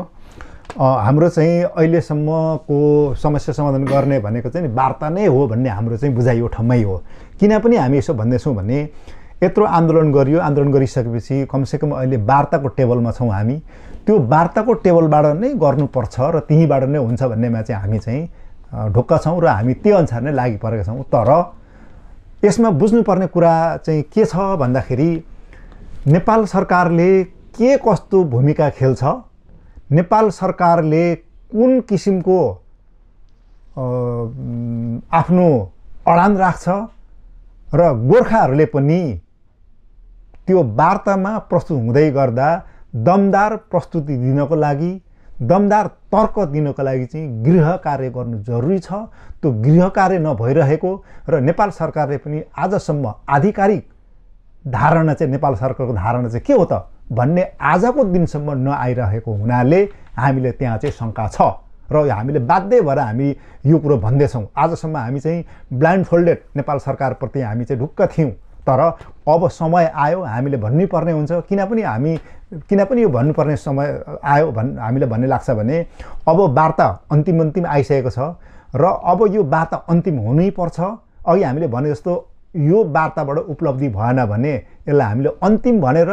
हाम्रो चाहिँ अहिलेसम्मको समस्या समाधान गर्ने भनेको चाहिँ वार्ता नै हो भन्ने हाम्रो चाहिँ बुझाइ यो ठाउँमै हो। किन पनि हामी यसो भन्दैछौँ भने यत्रो आन्दोलन गरियो, आन्दोलन गरिसकेपछि कमसेकम अहिले वार्ताको टेबलमा छौँ हामी। त्यो वार्ताको टेबलबाट नै गर्नुपर्छ र त्यहीँबाट नै हुन्छ भन्नेमा चाहिँ हामी चाहिँ ढुक्क छौँ र हामी त्यो अनुसार नै लागि परेका छौँ। तर यसमा बुझ्नुपर्ने कुरा चाहिँ के छ भन्दाखेरि नेपाल सरकारले के कस्तो भूमिका खेल्छ, नेपाल सरकारले कुन किसिमको आफ्नो अडान राख्छ र गोर्खाहरूले पनि त्यो वार्तामा प्रस्तुत हुँदै गर्दा दमदार प्रस्तुति दिनको लागि, दमदार तर्क दिनको लागि चाहिँ गृह कार्य गर्नु जरुरी छ। त्यो गृह कार्य नभइरहेको र नेपाल सरकारले पनि आजसम्म आधिकारिक धारणा चाहिँ नेपाल सरकारको धारणा चाहिँ के हो त भन्ने आजको दिनसम्म नआइरहेको हुनाले हामीले त्यहाँ चाहिँ शङ्का छ र हामीले बाध्य भएर हामी यो कुरो भन्दैछौँ। आजसम्म हामी चाहिँ ब्लाइन्ड फोल्डेड नेपाल सरकारप्रति हामी चाहिँ ढुक्क थियौँ, तर अब समय आयो हामीले भन्नुपर्ने हुन्छ। किन पनि यो भन्नुपर्ने समय आयो हामीले भन्ने लाग्छ भने अब वार्ता अन्तिम आइसकेको छ र अब यो वार्ता अन्तिम हुनैपर्छ। अघि हामीले भने जस्तो यो वार्ताबाट उपलब्धि भएन भने यसलाई हामीले अन्तिम भनेर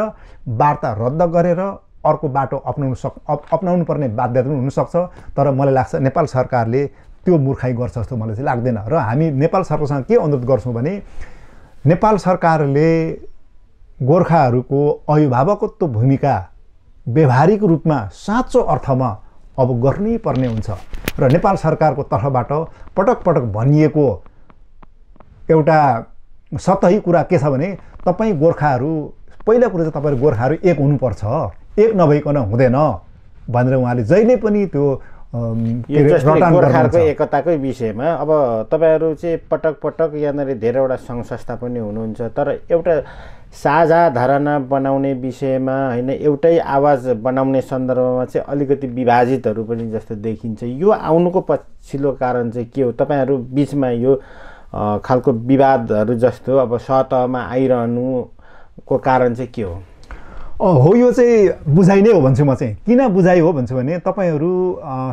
वार्ता रद्द गरेर अर्को बाटो अपनाउनु पर्ने बाध्यता पनि हुनसक्छ। तर मलाई लाग्छ नेपाल सरकारले त्यो मूर्खाइ गर्छ जस्तो मलाई चाहिँ लाग्दैन। र हामी नेपाल सरकारसँग के अनुरोध गर्छौँ भने नेपाल सरकारले गोर्खाहरूको अभिभावकत्व भूमिका व्यवहारिक रूपमा साँचो अर्थमा अब गर्नै पर्ने हुन्छ र नेपाल सरकारको तर्फबाट पटक पटक भनिएको एउटा सतही कुरा के छ भने तपाईँ गोर्खाहरू, पहिला कुरा चाहिँ तपाईँहरू गोर्खाहरू एक हुनुपर्छ, एक नभइकन हुँदैन भनेर उहाँले जहिले पनि त्यो गोर्खाहरूको एकताकै विषयमा अब तपाईँहरू चाहिँ पटक पटक यहाँनिर धेरैवटा सङ्घ संस्था पनि हुनुहुन्छ, तर एउटा साझा धारणा बनाउने विषयमा होइन, एउटै आवाज बनाउने सन्दर्भमा चाहिँ अलिकति विभाजितहरू पनि जस्तो देखिन्छ। यो आउनुको पछिल्लो कारण चाहिँ के हो? तपाईँहरू बिचमा यो खालको विवादहरू जस्तो अब सतहमा आइरहनुको कारण चाहिँ के हो? हो यो चाहिँ बुझाइ नै हो भन्छु म चाहिँ। किन बुझाइ हो भन्छु भने तपाईँहरू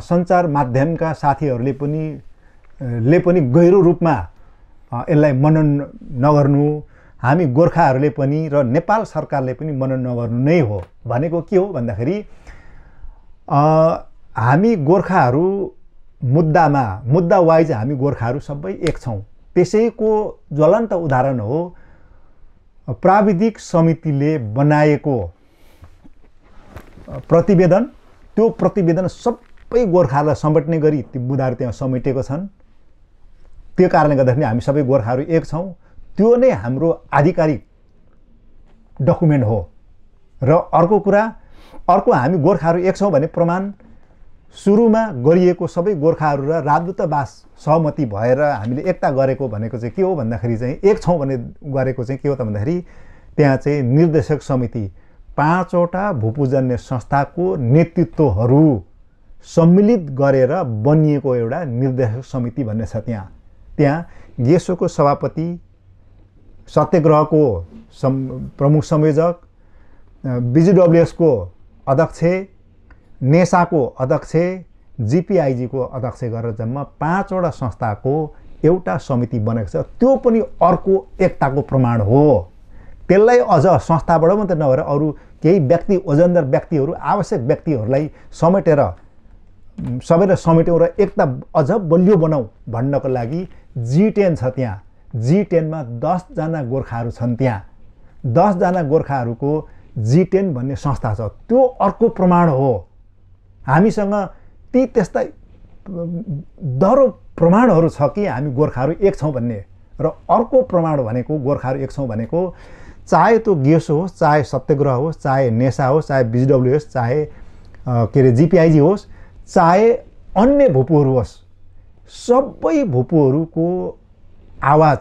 सञ्चार माध्यमका साथीहरूले पनि गहिरो रूपमा यसलाई मनन नगर्नु, हामी गोर्खाहरूले पनि र नेपाल सरकारले पनि मनन नगर्नु नै हो। भनेको के हो भन्दाखेरि हामी गोर्खाहरू मुद्दा वाइज हामी गोर्खाहरू सबै एक छौँ। त्यसैको ज्वलन्त उदाहरण हो प्राविधिक समितिले बनाएको प्रतिवेदन। त्यो प्रतिवेदन सबै गोर्खाहरूलाई समेट्ने गरी ती बुदाहरू त्यहाँ समेटेको छन्। त्यो कारणले गर्दाखेरि हामी सबै गोर्खाहरू एक छौँ। त्यो नै हाम्रो आधिकारिक डकुमेन्ट हो। र अर्को हामी गोर्खाहरू एक छौँ भने प्रमाण सुरुमा गरिएको सबै गोर्खाहरू र राजदूतावास सहमति भएर हामीले एकता गरेको भनेको चाहिँ के हो भन्दाखेरि चाहिँ एक छौँ भने गरेको चाहिँ के हो त भन्दाखेरि त्यहाँ चाहिँ निर्देशक समिति 5वटा भूपुजन्य संस्थाको नेतृत्वहरू सम्मिलित गरेर बनिएको एउटा निर्देशक समिति भन्ने छ। त्यहाँ गेसोको सभापति, सत्यग्रहको प्रमुख संयोजक, बिजिडब्ल्युएसको अध्यक्ष, नेसाको अध्यक्ष, जिपिआइजीको अध्यक्ष गरेर जम्मा 5 वटा संस्थाको एउटा समिति बनेको छ। त्यो पनि अर्को एकताको प्रमाण हो। त्यसलाई अझ संस्थाबाट मात्रै नभएर अरू केही व्यक्ति ओजनदार व्यक्तिहरू आवश्यक व्यक्तिहरूलाई समेटेर सबैलाई समेट्यौँ र एकता अझ बलियो बनाऊ भन्नको लागि G10 छ। त्यहाँ G10 मा 10 जना गोर्खाहरू छन्। त्यहाँ 10 जना गोर्खाहरूको G10 भन्ने संस्था छ। त्यो अर्को प्रमाण हो। हामीसँग ती त्यस्ता दह्रो प्रमाणहरू छ कि हामी गोर्खाहरू एक छौँ भन्ने। र अर्को प्रमाण भनेको गोर्खाहरू एक छौँ भनेको चाहे त्यो गेसो होस्, चाहे सत्यग्रह होस्, चाहे नेसा होस्, चाहे बिजिडब्ल्यू होस्, चाहे के अरे जिपिआइजी होस्, चाहे अन्य भूपुहरू होस्, सबै भूपुहरूको आवाज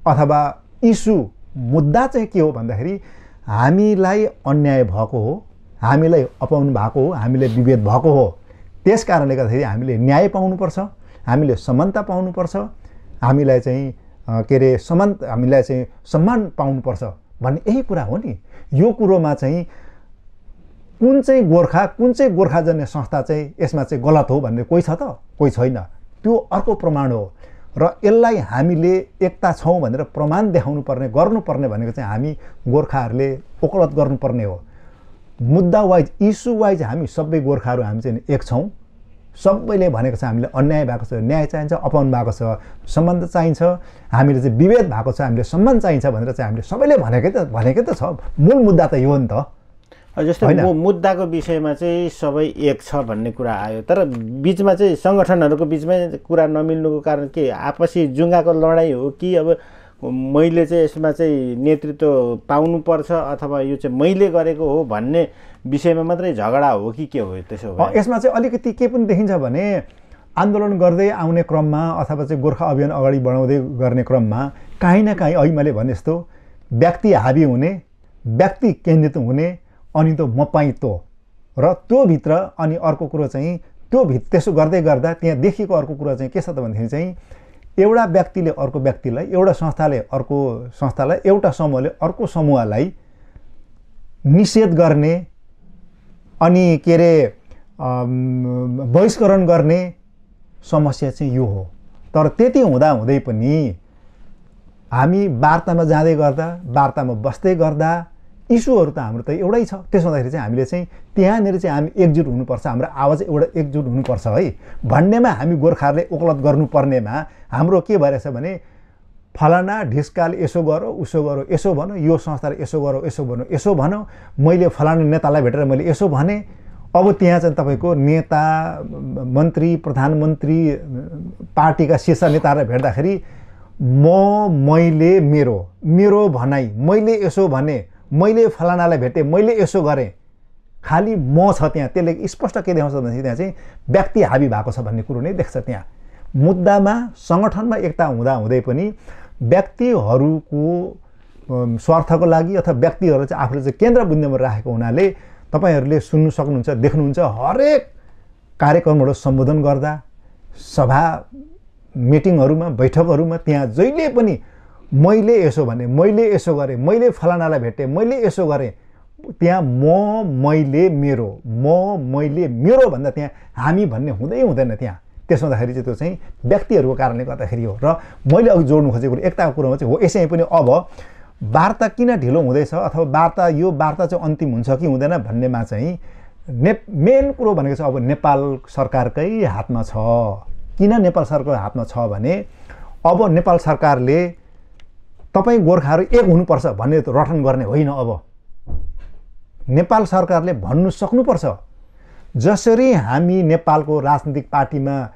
अथवा इस्यु मुद्दा चाहिँ के हो भन्दाखेरि हामीलाई अन्याय भएको हो, हामीलाई अपमान भएको हो, हामीलाई विभेद भएको हो। त्यस कारणले गर्दाखेरि हामीले न्याय पाउनुपर्छ, हामीले समानता पाउनुपर्छ, हामीलाई चाहिँ के अरे हामीलाई चाहिँ सम्मान पाउनुपर्छ भन्ने यही कुरा हो नि। यो कुरोमा चाहिँ कुन चाहिँ गोर्खाजन्य संस्था चाहिँ यसमा चाहिँ गलत हो भन्ने कोही छ त? कोही छैन। त्यो अर्को प्रमाण हो। र यसलाई हामीले एकता छौँ भनेर प्रमाण देखाउनु पर्ने गर्नुपर्ने भनेको चाहिँ हामी गोर्खाहरूले ओकलत गर्नुपर्ने हो। मुद्दा वाइज इस्यु वाइज हामी सबै गोर्खाहरू हामी चाहिँ एक छौँ। सबैले भनेको छ हामीले अन्याय भएको छ, न्याय चाहिन्छ, अपमान भएको छ, सम्बन्ध चाहिन्छ, हामीले चाहिँ विभेद भएको छ, हामीले सम्मान चाहिन्छ भनेर चाहिँ हामीले सबैले भनेकै त छ। मूल मुद्दा त यो हो नि त। जस्तै मुद्दाको विषयमा चाहिँ सबै एक छ भन्ने कुरा आयो, तर बिचमा चाहिँ सङ्गठनहरूको बिचमै कुरा नमिल्नुको कारण के आपसी जुङ्गाको लडाइँ हो कि अब मैले चाहिँ यसमा चाहिँ नेतृत्व पाउनुपर्छ अथवा यो चाहिँ मैले गरेको हो भन्ने विषयमा मात्रै झगडा हो कि के हो? त्यसो भए यसमा चाहिँ अलिकति के पनि देखिन्छ भने आन्दोलन गर्दै आउने क्रममा अथवा चाहिँ गोर्खा अभियान अगाडि बढाउँदै गर्ने क्रममा काहीँ न काहीँ अहिले मैले भने जस्तो व्यक्ति हाबी हुने, व्यक्ति केन्द्रित हुने, अनि त्यो मपाइतो र त्योभित्र अनि अर्को कुरो चाहिँ त्यसो गर्दै गर्दा त्यहाँ देखिएको अर्को कुरा चाहिँ के छ त भन्दाखेरि चाहिँ एउटा व्यक्तिले अर्को व्यक्तिलाई, एउटा संस्थाले अर्को संस्थालाई, एउटा समूहले अर्को समूहलाई निषेध गर्ने अनि के अरे बहिष्करण गर्ने समस्या चाहिँ यो हो। तर त्यति हुँदै पनि हामी वार्तामा जाँदै गर्दा, वार्तामा बस्दै गर्दा इस्युहरू त हाम्रो त एउटै छ। त्यसो हुँदाखेरि चाहिँ हामीले चाहिँ त्यहाँनिर चाहिँ हामी एकजुट हुनुपर्छ, हाम्रो आवाज एउटा एकजुट हुनुपर्छ है भन्नेमा हामी गोर्खाहरूले ओकलत गर्नुपर्नेमा हाम्रो के भइरहेछ भने फलाना ढिस्काले यसो गरो, उसो गरो, यसो भनौँ, यो संस्थाले यसो गरो, यसो भनौँ, यसो भनौँ, मैले फलाना नेतालाई भेटेर मैले यसो भने। अब त्यहाँ चाहिँ तपाईँको नेता, मन्त्री, प्रधानमन्त्री, पार्टीका शीर्ष नेताहरूलाई भेट्दाखेरि मैले मेरो भनाइ, मैले यसो भने, मैले फलानालाई भेटेँ, मैले यसो गरेँ, खालि म छ त्यहाँ। त्यसले स्पष्ट के देखाउँछ भनेदेखि त्यहाँ चाहिँ व्यक्ति हाबी भएको छ भन्ने कुरो नै देख्छ। त्यहाँ मुद्दामा सङ्गठनमा एकता हुँदै पनि व्यक्तिहरूको स्वार्थको लागि अथवा व्यक्तिहरू चाहिँ आफूले चाहिँ केन्द्रबिन्दुमा राखेको हुनाले तपाईँहरूले सुन्नु सक्नुहुन्छ, देख्नुहुन्छ हरेक कार्यक्रमबाट सम्बोधन गर्दा, सभा मिटिङहरूमा, बैठकहरूमा त्यहाँ जहिले पनि मैले यसो भने, मैले यसो गरेँ, मैले फलानालाई भेटेँ, मैले यसो गरेँ, त्यहाँ मैले मेरो भन्दा त्यहाँ हामी भन्ने हुँदैन त्यहाँ। त्यसो हुँदाखेरि चाहिँ त्यो चाहिँ व्यक्तिहरूको कारणले गर्दाखेरि हो। र मैले अघि जोड्नु खोजेको एकताको कुरोमा चाहिँ हो। यसै पनि अब वार्ता किन ढिलो हुँदैछ अथवा यो वार्ता चाहिँ अन्तिम हुन्छ कि हुँदैन भन्नेमा चाहिँ मेन कुरो भनेको चाहिँ अब नेपाल सरकारकै हातमा छ। किन नेपाल सरकारको हातमा छ भने अब नेपाल सरकारले तपाईँ गोर्खाहरू एक हुनुपर्छ भन्ने रटन गर्ने होइन। अब नेपाल सरकारले भन्नु सक्नुपर्छ जसरी हामी नेपालको राजनीतिक पार्टीमा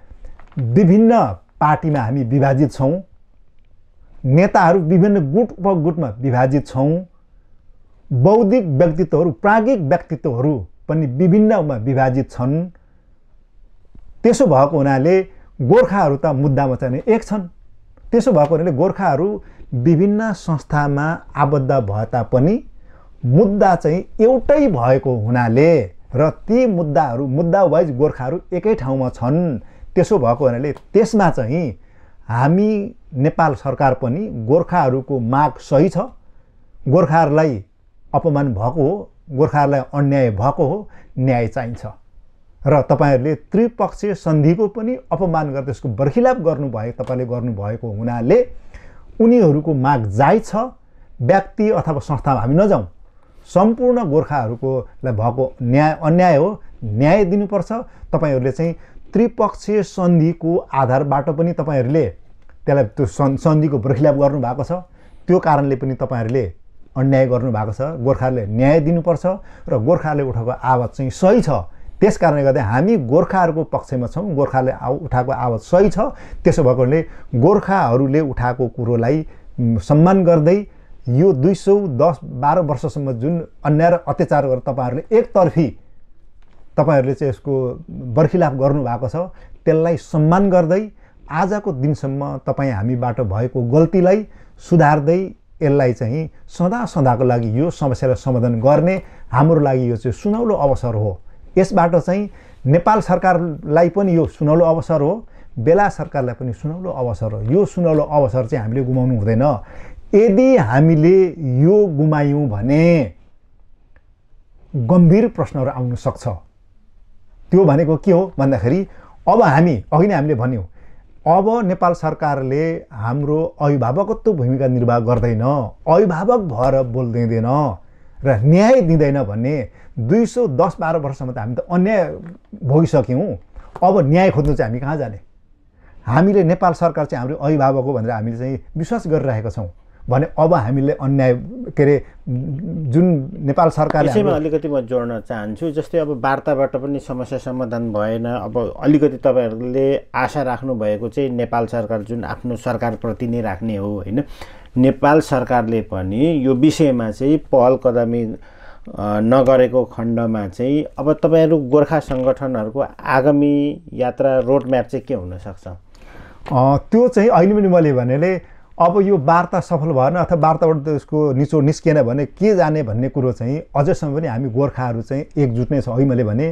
विभिन्न पार्टीमा हामी विभाजित छौँ, नेताहरू विभिन्न गुट उपगुटमा विभाजित छौँ, बौद्धिक व्यक्तित्वहरू, प्राज्ञिक व्यक्तित्वहरू पनि विभिन्नमा विभाजित छन्। त्यसो भएको हुनाले गोर्खाहरू त मुद्दामा चाहिँ एक छन्। त्यसो भएको हुनाले गोर्खाहरू विभिन्न संस्थामा आबद्ध भए तापनि मुद्दा चाहिँ एउटै भएको हुनाले र ती मुद्दा वाइज गोर्खाहरू एकै ठाउँमा छन्। त्यसो भएको हुनाले त्यसमा चाहिँ हामी नेपाल सरकार पनि गोर्खाहरूको माग सही छ, गोर्खाहरूलाई अपमान भएको हो, गोर्खाहरूलाई अन्याय भएको हो, न्याय चाहिन्छ र तपाईहरुले त्रिपक्षीय सन्धिको पनि अपमान गर्दै त्यसको बर्खिलाप गर्नुभयो तपाईले गर्नुभएको हुनाले उनीहरूको माग जायज छ। व्यक्ति अथवा संस्थामा हामी नजाउँ, सम्पूर्ण गोर्खाहरुकोलाई भएको न्याय अन्याय हो, न्याय दिनुपर्छ। तपाईहरुले चाहिँ त्रिपक्षीय सन्धिको आधारबाट पनि तपाईहरुले त्यसलाई त्यो सन्धिको बर्खिलाप गर्नु भएको छ। त्यो कारणले पनि तपाईहरुले अन्याय गर्नु भएको छ। गोर्खाहरूले न्याय दिनुपर्छ र गोर्खाहरूले उठाएको आवाज चाहिँ सही छ। त्यसकारणले गर्दा हामी गोर्खाहरूको पक्षमा छौँ। गोर्खाले उठाएको आवाज सही छ। त्यसो भएकोले गोर्खाहरूले उठाएको कुरोलाई सम्मान गर्दै यो 210-12 वर्षसम्म जुन अन्याय र अत्याचार गरेर तपाईहरुले एकतर्फी तपाईहरुले चाहिँ यसको बर्खिलाप गर्नु भएको छ, त्यसलाई सम्मान गर्दै आजको दिनसम्म तपाईँ हामीबाट भएको गल्तीलाई सुधार्दै यसलाई चाहिँ सदाको लागि यो समस्यालाई समाधान गर्ने हाम्रो लागि यो चाहिँ सुनौलो अवसर हो। यसबाट चाहिँ नेपाल सरकारलाई पनि यो सुनौलो अवसर हो, बेला सरकारलाई पनि सुनौलो अवसर हो। यो सुनौलो अवसर चाहिँ हामीले गुमाउनु हुँदैन। यदि हामीले यो गुमायौँ भने गम्भीर प्रश्नहरू आउन सक्छ। त्यो भनेको के हो भन्दाखेरि अब हामी अघि नै हामीले भन्यौँ, अब नेपाल सरकारले हाम्रो अभिभावकत्व भूमिका निर्वाह गर्दैन, अभिभावक भएर बोल्दैन र न्याय दिँदैन भन्ने 210-12 वर्षसम्म त हामी त अन्याय भोगिसक्यौँ। अब न्याय खोज्नु चाहिँ हामी कहाँ जाने? हामीले नेपाल सरकार चाहिँ हाम्रो अभिभावक हो भनेर हामीले चाहिँ विश्वास गरिरहेका छौँ भने अब हामीले अन्याय के अरे जुन नेपाल सरकारले यसैमा अलिकति म जोड्न चाहन्छु। जस्तै अब वार्ताबाट पनि समस्या समाधान भएन। अब अलिकति तपाईहरुले आशा राख्नु भएको चाहिँ नेपाल सरकार जुन आफ्नो सरकारप्रति नै राख्ने हो हैन, नेपाल सरकारले पनि यो विषयमा चाहिँ पहल कदमी नगरेको खण्डमा चाहिँ अब तपाईहरु गोर्खा संगठनहरुको आगामी यात्रा रोड म्याप चाहिँ के हुन सक्छ? त्यो चाहिँ अहिले पनि मैले भनेले अब यो वार्ता सफल भएन अथवा वार्ताबाट त्यसको निचोड निस्किएन भने के जाने भन्ने कुरो चाहिँ अझैसम्म पनि हामी गोर्खाहरू चाहिँ एकजुट नै छौँ। अहिले मैले भने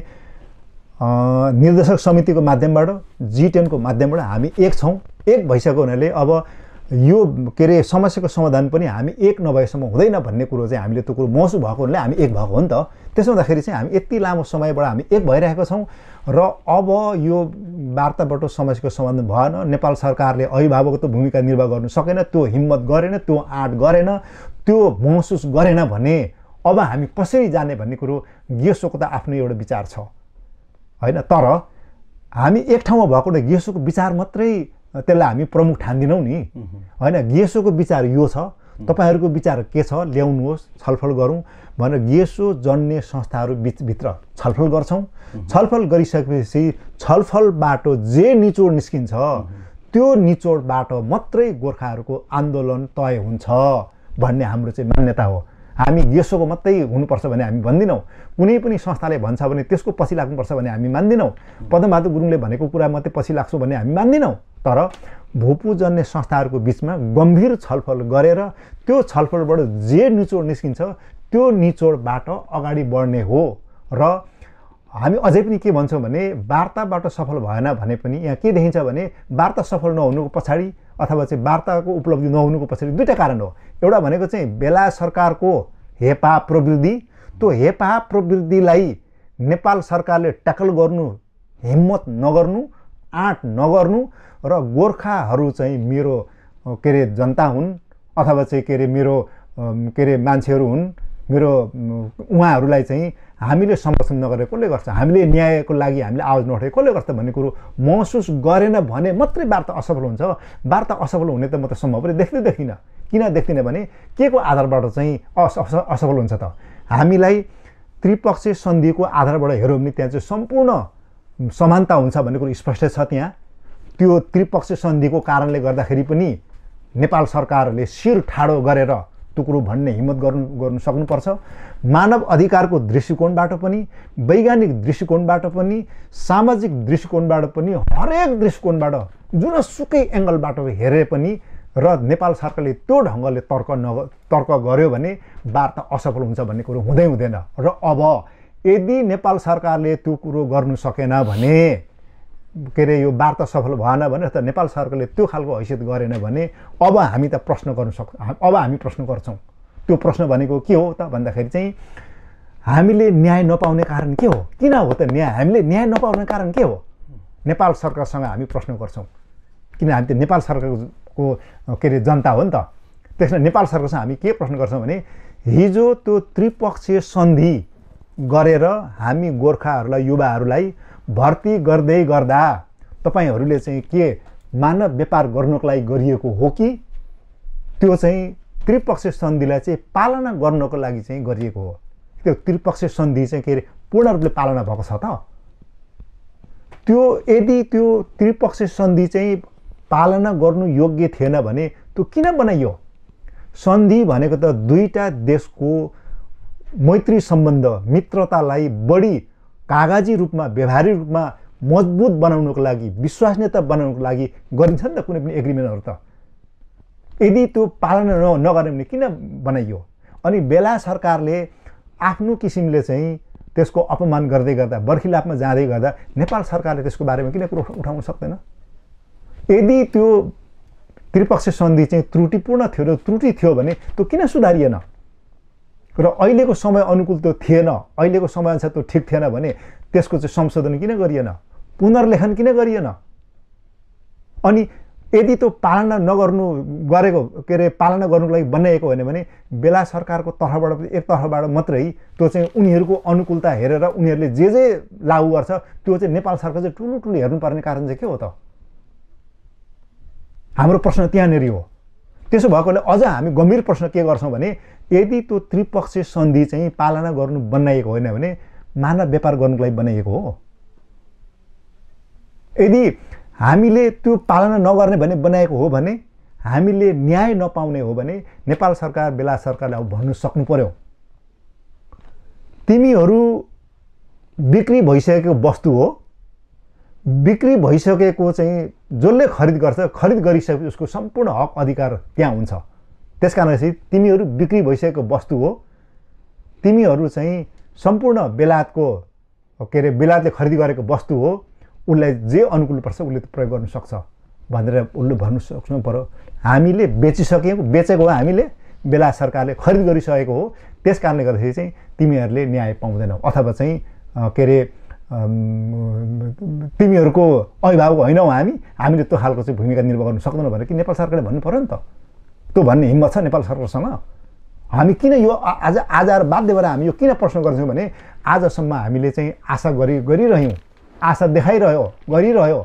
निर्देशक समितिको माध्यमबाट G10 को माध्यमबाट हामी एक छौँ। एक भइसक्यो हुनाले अब यो के अरे समस्याको समाधान पनि हामी एक नभएसम्म हुँदैन भन्ने कुरो चाहिँ हामीले त्यो कुरो महसुस भएको हुनाले हामी एक भएको हो नि त। त्यसो हुँदाखेरि चाहिँ हामी यति लामो समयबाट हामी एक भइरहेका छौँ र अब यो वार्ताबाट समस्याको समाधान भएन, नेपाल सरकारले अभिभावकत्व भूमिका निर्वाह गर्न सकेन, त्यो हिम्मत गरेन, त्यो आँट गरेन, त्यो महसुस गरेन भने अब हामी कसरी जाने भन्ने कुरो गेसोको त आफ्नो एउटा विचार छ हैन। तर हामी एक ठाउँमा भएको त गेसोको विचार मात्रै त्यसलाई हामी प्रमुख ठान्दिनौँ नि हैन। गेसोको विचार यो छ, तपाईहरुको विचार के छ ल्याउनुहोस्, छलफल गरौँ भनेर गेसो जन्य संस्थाहरू भित्र छलफल गर्छौँ। छलफल गरिसकेपछि छलफलबाट जे निचोड निस्किन्छ त्यो निचोडबाट मात्रै गोर्खाहरूको आन्दोलन तय हुन्छ भन्ने हाम्रो चाहिँ मान्यता हो। हामी गेसोको मात्रै हुनुपर्छ भने हामी भन्दिनौँ, कुनै पनि संस्थाले भन्छ भने त्यसको पछि लाग्नुपर्छ भने हामी मान्दिनौँ, पदमबहादुर गुरुङले भनेको कुरा मात्रै पछि लाग्छौँ भने हामी मान्दिनौँ। तर भूपुजन्य संस्थाहरूको बिचमा गम्भीर छलफल गरेर त्यो छलफलबाट जे निचोड निस्किन्छ त्यो निचोडबाट अगाडि बढ्ने हो। र हामी अझै पनि के भन्छौँ भने वार्ताबाट सफल भएन भने पनि यहाँ के देखिन्छ भने वार्ता सफल नहुनुको पछाडि अथवा चाहिँ वार्ताको उपलब्धि नहुनुको पछाडि दुईटा कारण हो। एउटा भनेको चाहिँ बेला सरकारको हेपा प्रवृत्ति, त्यो हेपा प्रवृत्तिलाई नेपाल सरकारले ट्याकल गर्नु हिम्मत नगर्नु, आँट नगर्नु र गोर्खाहरू चाहिँ मेरो के अरे जनता हुन् अथवा चाहिँ के अरे मेरो के अरे मान्छेहरू हुन्, मेरो उहाँहरूलाई चाहिँ हामीले समर्थन नगरेर कसले गर्छ, हामीले न्यायको लागि हामीले आवाज नउठाए कसले गर्छ भन्ने कुरो महसुस गरेन भने मात्रै वार्ता असफल हुन्छ। वार्ता असफल हुने त म त सम्भव देखिनँ। किन देख्दिनँ भने के को आधारबाट चाहिँ असफल हुन्छ त? हामीलाई त्रिपक्षीय सन्धिको आधारबाट हेऱ्यौँ भने त्यहाँ चाहिँ सम्पूर्ण समानता हुन्छ भन्ने कुरो स्पष्ट छ। त्यहाँ त्यो त्रिपक्षीय सन्धिको कारणले गर्दाखेरि पनि नेपाल सरकारले शिर ठाडो गरेर त्यो कुरो भन्ने हिम्मत गर्नु सक्नुपर्छ। मानव अधिकारको दृष्टिकोणबाट पनि, वैज्ञानिक दृष्टिकोणबाट पनि, सामाजिक दृष्टिकोणबाट पनि, हरेक दृष्टिकोणबाट जुनसुकै एङ्गलबाट हेरे पनि र नेपाल सरकारले त्यो ढङ्गले तर्क गर्यो भने वार्ता असफल हुन्छ भन्ने कुरो हुँदैन। र अब यदि नेपाल सरकारले त्यो कुरो गर्नु सकेन भने के अरे यो वार्ता सफल भएन भने त नेपाल सरकारले त्यो खालको हैसियत गरेन भने अब हामी त प्रश्न गर्न सक्छौँ। अब हामी प्रश्न गर्छौँ। त्यो प्रश्न भनेको के हो त भन्दाखेरि चाहिँ हामीले न्याय नपाउने कारण के हो? किन हो त हामीले न्याय नपाउने कारण के हो? नेपाल सरकारसँग हामी प्रश्न गर्छौँ। किन हामी त नेपाल सरकारको के अरे जनता हो नि त। त्यसमा नेपाल सरकारसँग हामी के प्रश्न गर्छौँ भने हिजो त्यो त्रिपक्षीय सन्धि गरेर हामी गोर्खाहरूलाई युवाहरूलाई भर्ती गर्दै गर्दा तपाईहरूले चाहिँ के मानव व्यापार गर्नको लागि गरिएको हो कि त्यो चाहिँ त्रिपक्षीय सन्धिलाई चाहिँ पालना गर्नको लागि चाहिँ गरिएको हो? त्यो त्रिपक्षीय सन्धि चाहिँ के अरे पूर्ण रूपले पालना भएको छ त? त्यो यदि त्यो त्रिपक्षीय सन्धि चाहिँ पालना गर्नु योग्य थिएन भने त्यो किन बनाइयो? सन्धि भनेको त दुईटा देशको मैत्री सम्बन्ध मित्रतालाई बढी कागजी रूपमा व्यवहारिक रूपमा मजबुत बनाउनको लागि विश्वसनीयता बनाउनको लागि गरिन्छ नि त कुनै पनि एग्रिमेन्टहरू त। यदि त्यो पालना नगर्ने भने किन बनाइयो? अनि बेला सरकारले आफ्नो किसिमले चाहिँ त्यसको अपमान गर्दै गर्दा बर्खिलाफमा जाँदै गर्दा नेपाल सरकारले त्यसको बारेमा किन कुरो उठाउन सक्दैन? यदि त्यो त्रिपक्षीय सन्धि चाहिँ त्रुटिपूर्ण थियो र त्रुटि थियो भने त्यो किन सुधारिएन? र अहिलेको समय अनुकूल त्यो थिएन, अहिलेको समयअनुसार त्यो ठिक थिएन भने त्यसको चाहिँ संशोधन किन गरिएन? पुनर्लेखन किन गरिएन? अनि यदि त्यो पालना नगर्नु गरेको के अरे पालना गर्नुको लागि बनाइएको भने बेला सरकारको तर्फबाट एक तर्फबाट मात्रै त्यो चाहिँ उनीहरूको अनुकूलता हेरेर उनीहरूले जे लागू गर्छ त्यो चाहिँ नेपाल सरकार चाहिँ ठुलो हेर्नुपर्ने कारण चाहिँ के हो त? हाम्रो प्रश्न त्यहाँनिर हो। त्यसो भएकोले अझ हामी गम्भीर प्रश्न के गर्छौँ भने यदि त्यो त्रिपक्षीय सन्धि चाहिँ पालना गर्नु बनाइएको होइन भने मानव व्यापार गर्नुको लागि बनाइएको हो। यदि हामीले त्यो पालना नगर्ने भने बनाएको हो भने हामीले न्याय नपाउने हो भने नेपाल सरकार बेला सरकारले अब भन्नु सक्नु पर्यो तिमीहरू बिक्री भइसकेको वस्तु हो, बिक्री भइसकेको चाहिँ जसले खरिद गर्छ खरिद गरिसकेपछि उसको सम्पूर्ण हक अधिकार त्यहाँ हुन्छ। त्यसकारण चाहिँ तिमीहरू बिक्री भइसकेको वस्तु हो, तिमीहरू चाहिँ सम्पूर्ण बेलायतको के अरे बेलायतले खरिद गरेको वस्तु हो, उसलाई जे अनुकूल पर्छ उसले प्रयोग गर्न सक्छ भनेर उसले भन्नु सक्नु पर्यो। हामीले बेचेको हो, हामीले बेला सरकारले खरिद गरिसकेको हो, त्यस कारणले गर्दाखेरि चाहिँ तिमीहरूले न्याय पाउँदैनौ अथवा चाहिँ के अरे तिमीहरूको अभिभावक होइनौ हामीले त्यो खालको चाहिँ भूमिका निर्वाह गर्न सक्दैनौँ भनेर कि नेपाल सरकारले भन्नु पर्यो नि त। त्यो भन्ने हिम्मत छ नेपाल सरकारसँग? हामी किन यो आज बाध्य भएर हामी यो किन प्रश्न गर्छौँ भने आजसम्म हामीले चाहिँ आशा गरिरह्यौँ, आशा गरिरह्यो,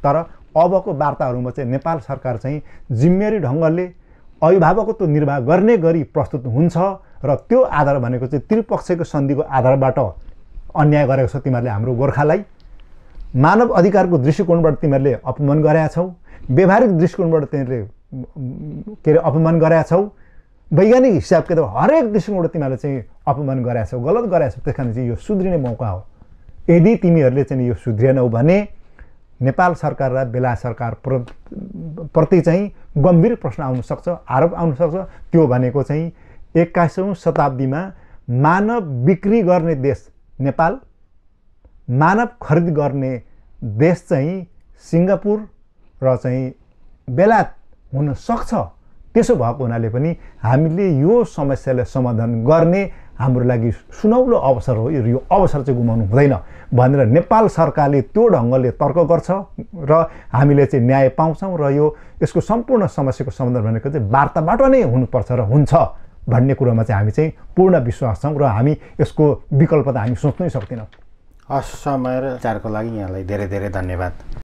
तर अबको वार्ताहरूमा चाहिँ नेपाल सरकार चाहिँ जिम्मेवारी ढङ्गले अभिभावकत्व निर्वाह गर्ने गरी प्रस्तुत हुन्छ र त्यो आधार भनेको चाहिँ त्रिपक्षीयको सन्धिको आधारबाट अन्याय गरेको छ तिमीहरूले हाम्रो गोर्खालाई। मानव अधिकारको दृष्टिकोणबाट तिमीहरूले अपमान गरेका छौ, व्यवहारिक दृष्टिकोणबाट तिमीहरूले के अरे अपमान गरेका छौ, वैज्ञानिक हिसाब के त हरेक दृष्टिकोणबाट तिमीहरूले चाहिँ अपमान गरेका छौ, गलत गरेका छौ। त्यस कारण चाहिँ यो सुध्रिने मौका हो। यदि तिमीहरूले चाहिँ यो सुध्रिएनौ भने नेपाल सरकार र बेला सरकार प्रति चाहिँ गम्भीर प्रश्न आउन सक्छ, आरोप आउन सक्छ। त्यो भनेको चाहिँ 21औं शताब्दीमा मानव बिक्री गर्ने देश नेपाल, मानव खरिद गर्ने देश चाहिँ सिङ्गापुर र चाहिँ बेलायत हुन सक्छ। त्यसो भएको हुनाले पनि हामीले यो समस्यालाई समाधान गर्ने हाम्रो लागि सुनौलो अवसर हो, यो अवसर चाहिँ गुमाउनु हुँदैन भनेर नेपाल सरकारले त्यो ढङ्गले तर्क गर्छ र हामीले चाहिँ न्याय पाउँछौँ र यसको सम्पूर्ण समस्याको समाधान भनेको चाहिँ वार्ताबाट नै हुनुपर्छ र हुन्छ भन्ने कुरोमा चाहिँ हामी चाहिँ पूर्ण विश्वास छौँ र हामी यसको विकल्प त हामी सोच्नै सक्दैनौँ। हस्, समय र विचारको लागि यहाँलाई धेरै धेरै धन्यवाद।